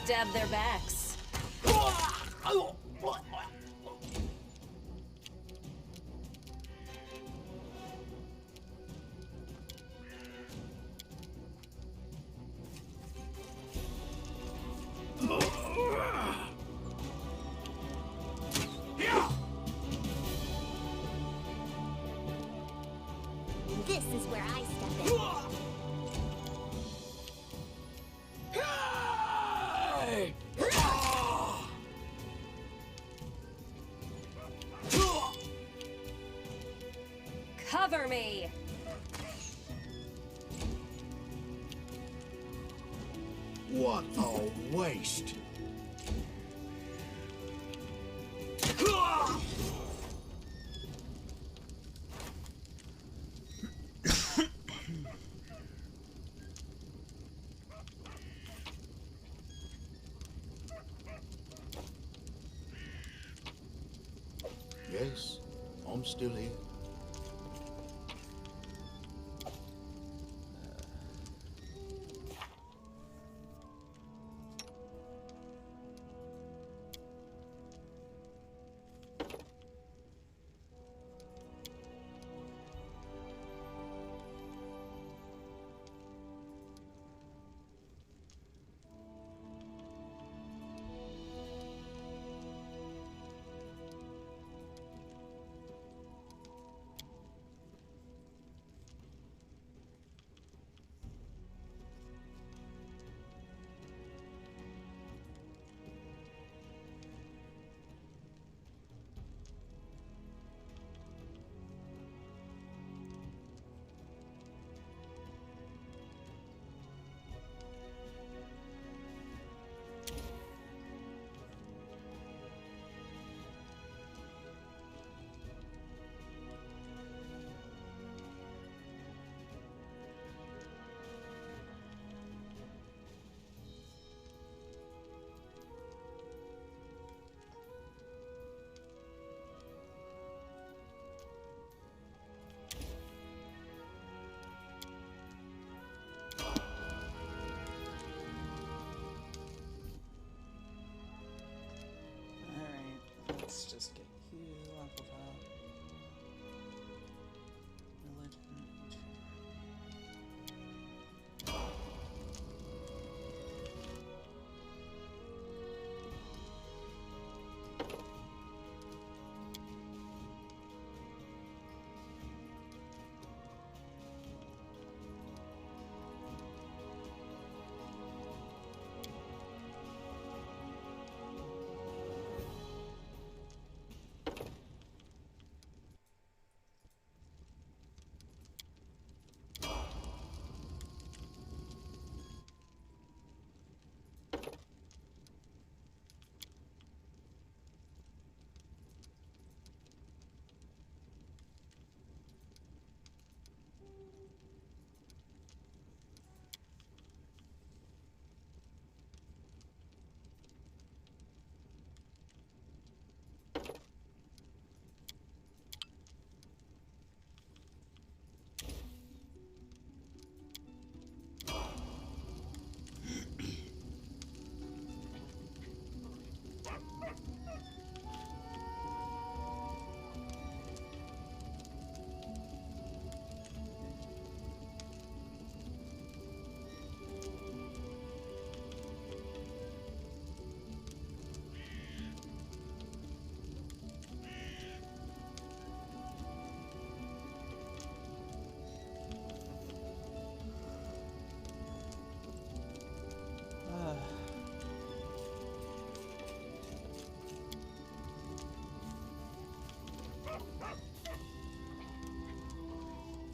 Stab their backs. This is where I step in. Cover me! What a waste! Yes, I'm still here.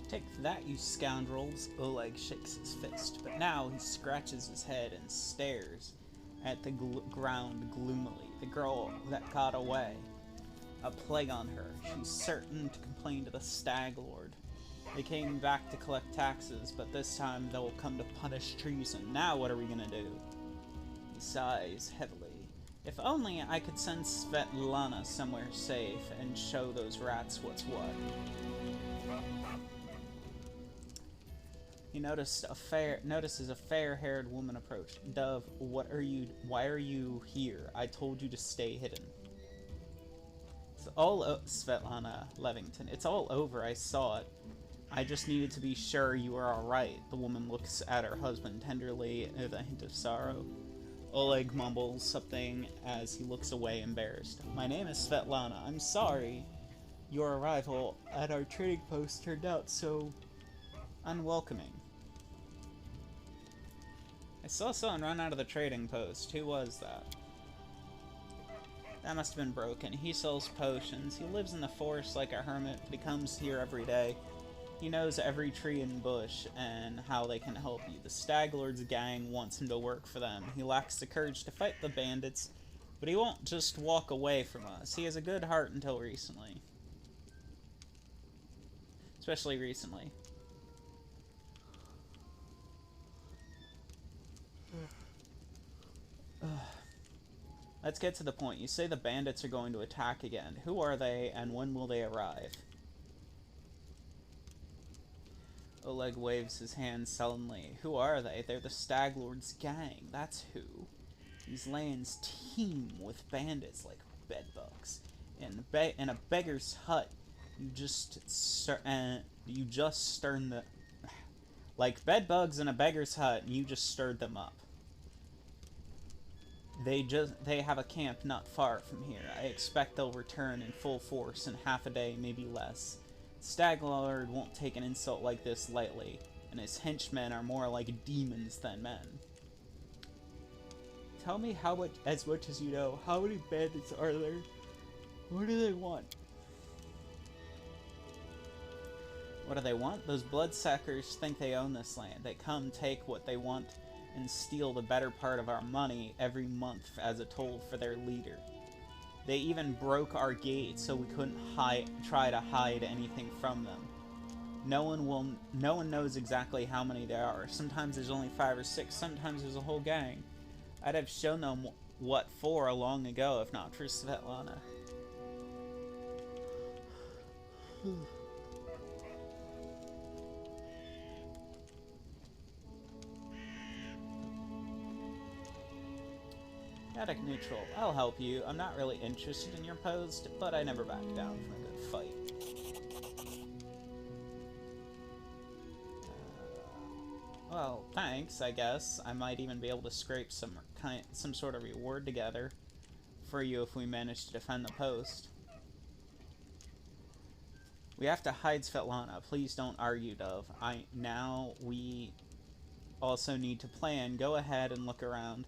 Take that, you scoundrels, Oleg shakes his fist, but now he scratches his head and stares at the ground gloomily. The girl that got away. A plague on her. She's certain to complain to the Stag Lord. They came back to collect taxes, but this time they'll come to punish treason. Now what are we gonna do? He sighs heavily. If only I could send Svetlana somewhere safe and show those rats what's what. He notices a fair-haired woman approach. Dove, why are you here? I told you to stay hidden. It's all Svetlana Levington. It's all over, I saw it. I just needed to be sure you were alright. The woman looks at her husband tenderly with a hint of sorrow. Oleg mumbles something as he looks away embarrassed. My name is Svetlana. I'm sorry. Your arrival at our trading post turned out so unwelcoming. I saw someone run out of the trading post. Who was that? That must have been Broken. He sells potions. He lives in the forest like a hermit, but he comes here every day. He knows every tree and bush and how they can help you. The Stag Lord's gang wants him to work for them. He lacks the courage to fight the bandits, but he won't just walk away from us. He has a good heart until recently. Especially recently. Let's get to the point. You say the bandits are going to attack again. Who are they, and when will they arrive? Oleg waves his hand sullenly. Who are they? They're the Stag Lord's gang. That's who. These lands teem with bandits like bedbugs. In a beggar's hut, you just stirred the... Like bedbugs in a beggar's hut, and you just stirred them up. They have a camp not far from here. I expect they'll return in full force in half a day, maybe less. Stag Lord won't take an insult like this lightly, and his henchmen are more like demons than men. Tell me as much as you know. How many bandits are there? What do they want? What do they want? Those bloodsuckers think they own this land. They come, take what they want, and steal the better part of our money every month as a toll for their leader. They even broke our gate so we couldn't try to hide anything from them. No one knows exactly how many there are. Sometimes there's only 5 or 6, sometimes there's a whole gang. I'd have shown them what for long ago if not for Svetlana. Attic neutral. I'll help you. I'm not really interested in your post, but I never back down from a good fight. Well, thanks, I guess. I might even be able to scrape some sort of reward together for you if we manage to defend the post. We have to hide Svetlana. Please don't argue, Dove. Now we also need to plan. Go ahead and look around.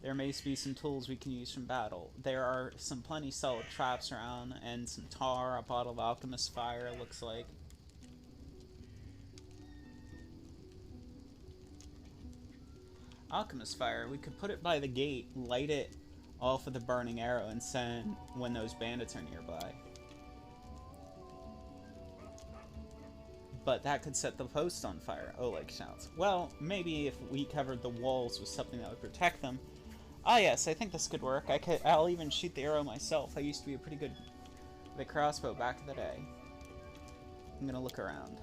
There may be some tools we can use from battle. There are some plenty solid traps around, and some tar, a bottle of alchemist fire, it looks like. Alchemist fire, we could put it by the gate, light it off with a burning arrow, and send when those bandits are nearby. But that could set the post on fire, Oleg shouts. Well, maybe if we covered the walls with something that would protect them. Ah yes, I think this could work. I'll even shoot the arrow myself. I used to be pretty good with a crossbow back in the day. I'm gonna look around.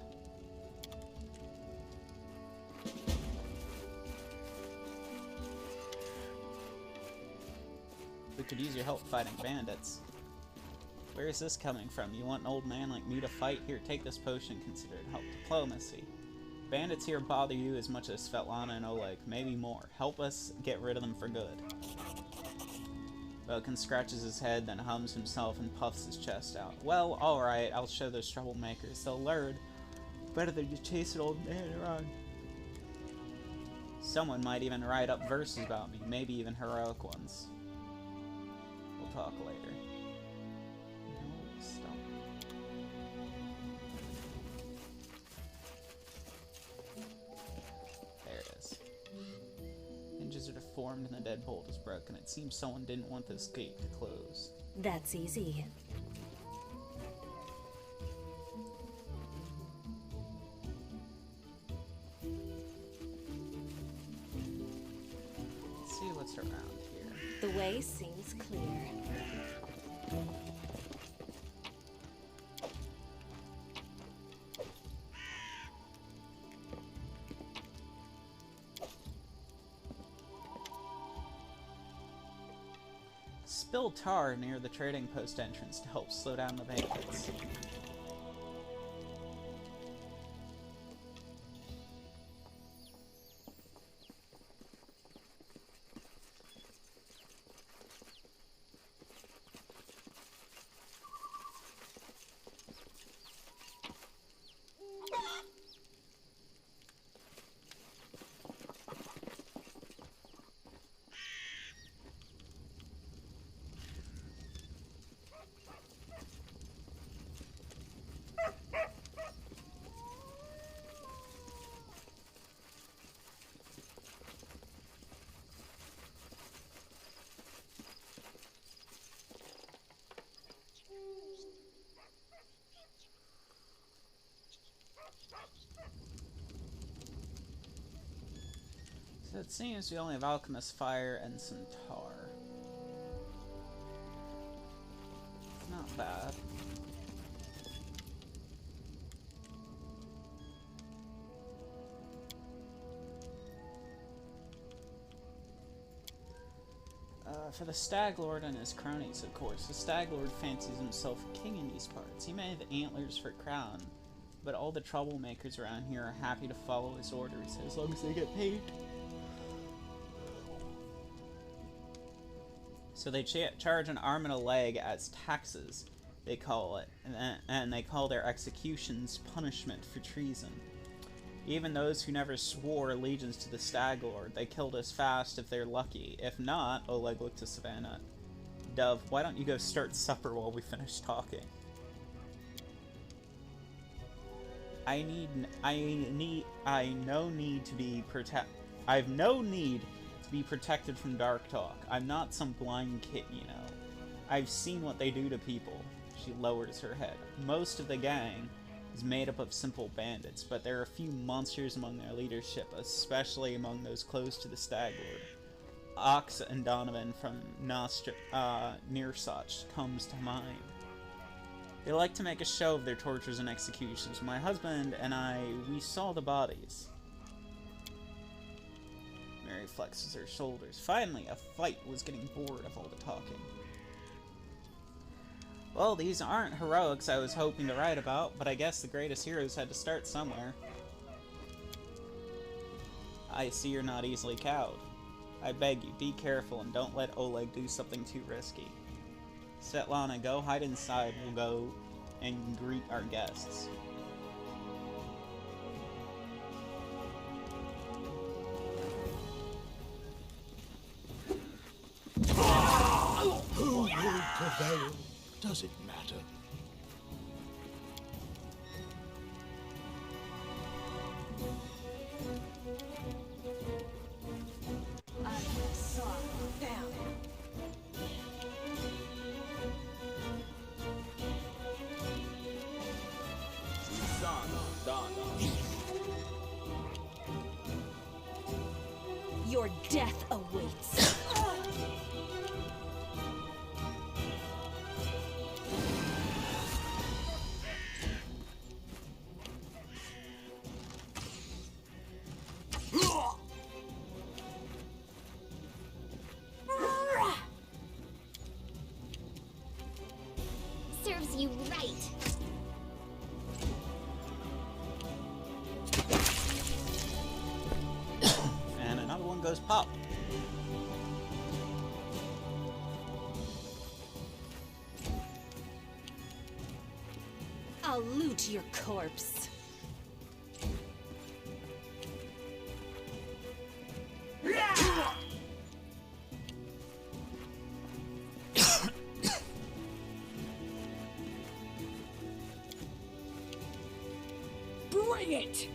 We could use your help fighting bandits. Where is this coming from? You want an old man like me to fight? Here, take this potion. Consider it help. Diplomacy. Bandits here bother you as much as Svetlana and Oleg, maybe more. Help us get rid of them for good. Vulcan scratches his head, then hums himself and puffs his chest out. Well, alright, I'll show those troublemakers. They'll learn. Better than to chase an old man around. Someone might even write up verses about me, maybe even heroic ones. We'll talk later. No, stop. hatches are deformed and the deadbolt is broken. It seems someone didn't want this gate to close. That's easy. Let's see what's around here. The way seems clear. Spill tar near the trading post entrance to help slow down the bandits. So it seems we only have alchemist fire and some tar. Not bad. For the Stag Lord and his cronies, of course. The Stag Lord fancies himself a king in these parts. He may have antlers for crown, but all the troublemakers around here are happy to follow his orders, as long as they get paid. So they charge an arm and a leg as taxes, they call it, and they call their executions punishment for treason. Even those who never swore allegiance to the Stag Lord, they killed us fast if they're lucky. If not, Oleg looked to Savannah. Dove, why don't you go start supper while we finish talking? I've no need to be protected from dark talk. I'm not some blind kid, you know. I've seen what they do to people. She lowers her head. Most of the gang is made up of simple bandits, but there are a few monsters among their leadership, especially among those close to the Stag Lord. Ox and Donovan from Nearsach comes to mind. They like to make a show of their tortures and executions. My husband and I, we saw the bodies. Mary flexes her shoulders. Finally, a fight was getting bored of all the talking. Well, these aren't heroics I was hoping to write about, but I guess the greatest heroes had to start somewhere. I see you're not easily cowed. I beg you, be careful and don't let Oleg do something too risky. Svetlana, go hide inside. We'll go and greet our guests. Who will prevail? Does it matter? Your death awaits. Serves you right. And another one goes pop. I'll loot your corpse. Bring it!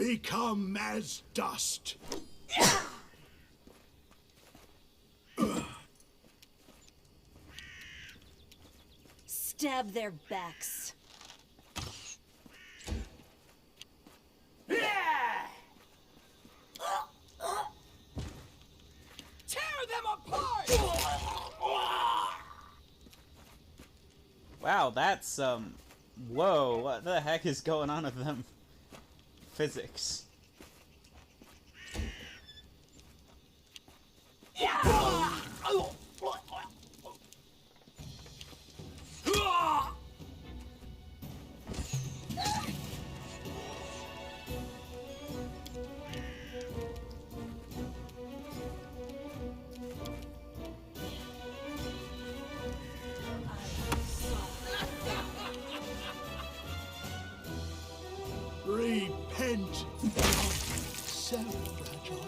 Become as dust. Stab their backs. Tear them apart! Wow, that's, whoa, what the heck is going on with them physics? Repent. So fragile.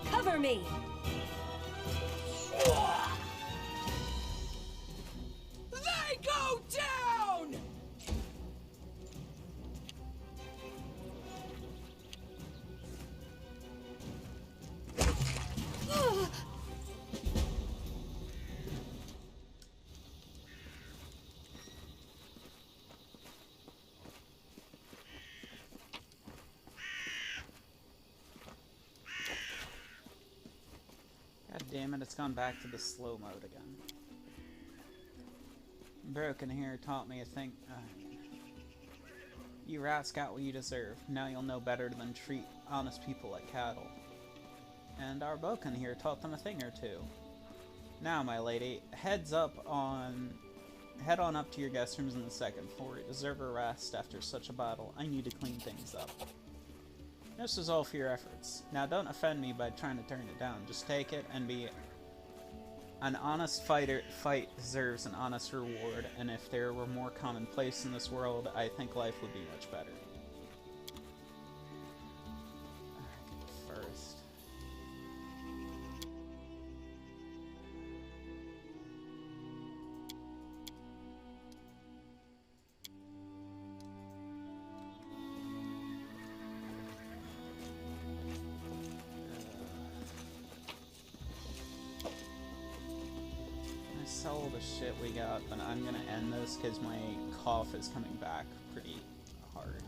Cover me! They go down! God damn it, it's gone back to the slow mode again. Broken here taught me a thing. You rats got what you deserve. Now you'll know better than treat honest people like cattle. And our Boken here taught them a thing or two. Now, my lady, head on up to your guest rooms in the second floor. You deserve a rest after such a battle. I need to clean things up. This is all for your efforts. Now, don't offend me by trying to turn it down. Just take it and be an honest fighter. Fight deserves an honest reward, and if there were more commonplace in this world, I think life would be much better. First. All the shit we got, but I'm gonna end this because my cough is coming back pretty hard.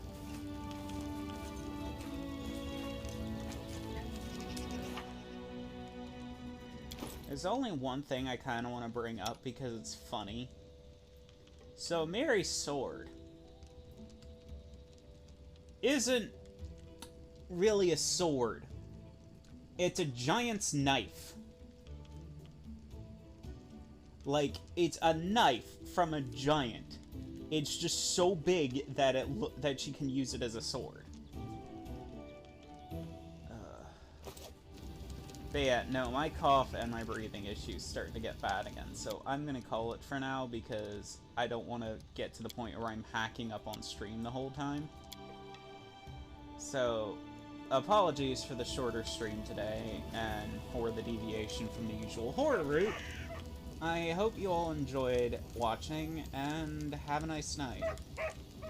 There's only one thing I kind of want to bring up because it's funny. So Mary's sword isn't really a sword. It's a giant's knife. Like, it's a knife from a giant. It's just so big that that she can use it as a sword. But yeah, no, my cough and my breathing issues starting to get bad again, so I'm gonna call it for now because I don't want to get to the point where I'm hacking up on stream the whole time. So, apologies for the shorter stream today and for the deviation from the usual horror route. I hope you all enjoyed watching, and have a nice night.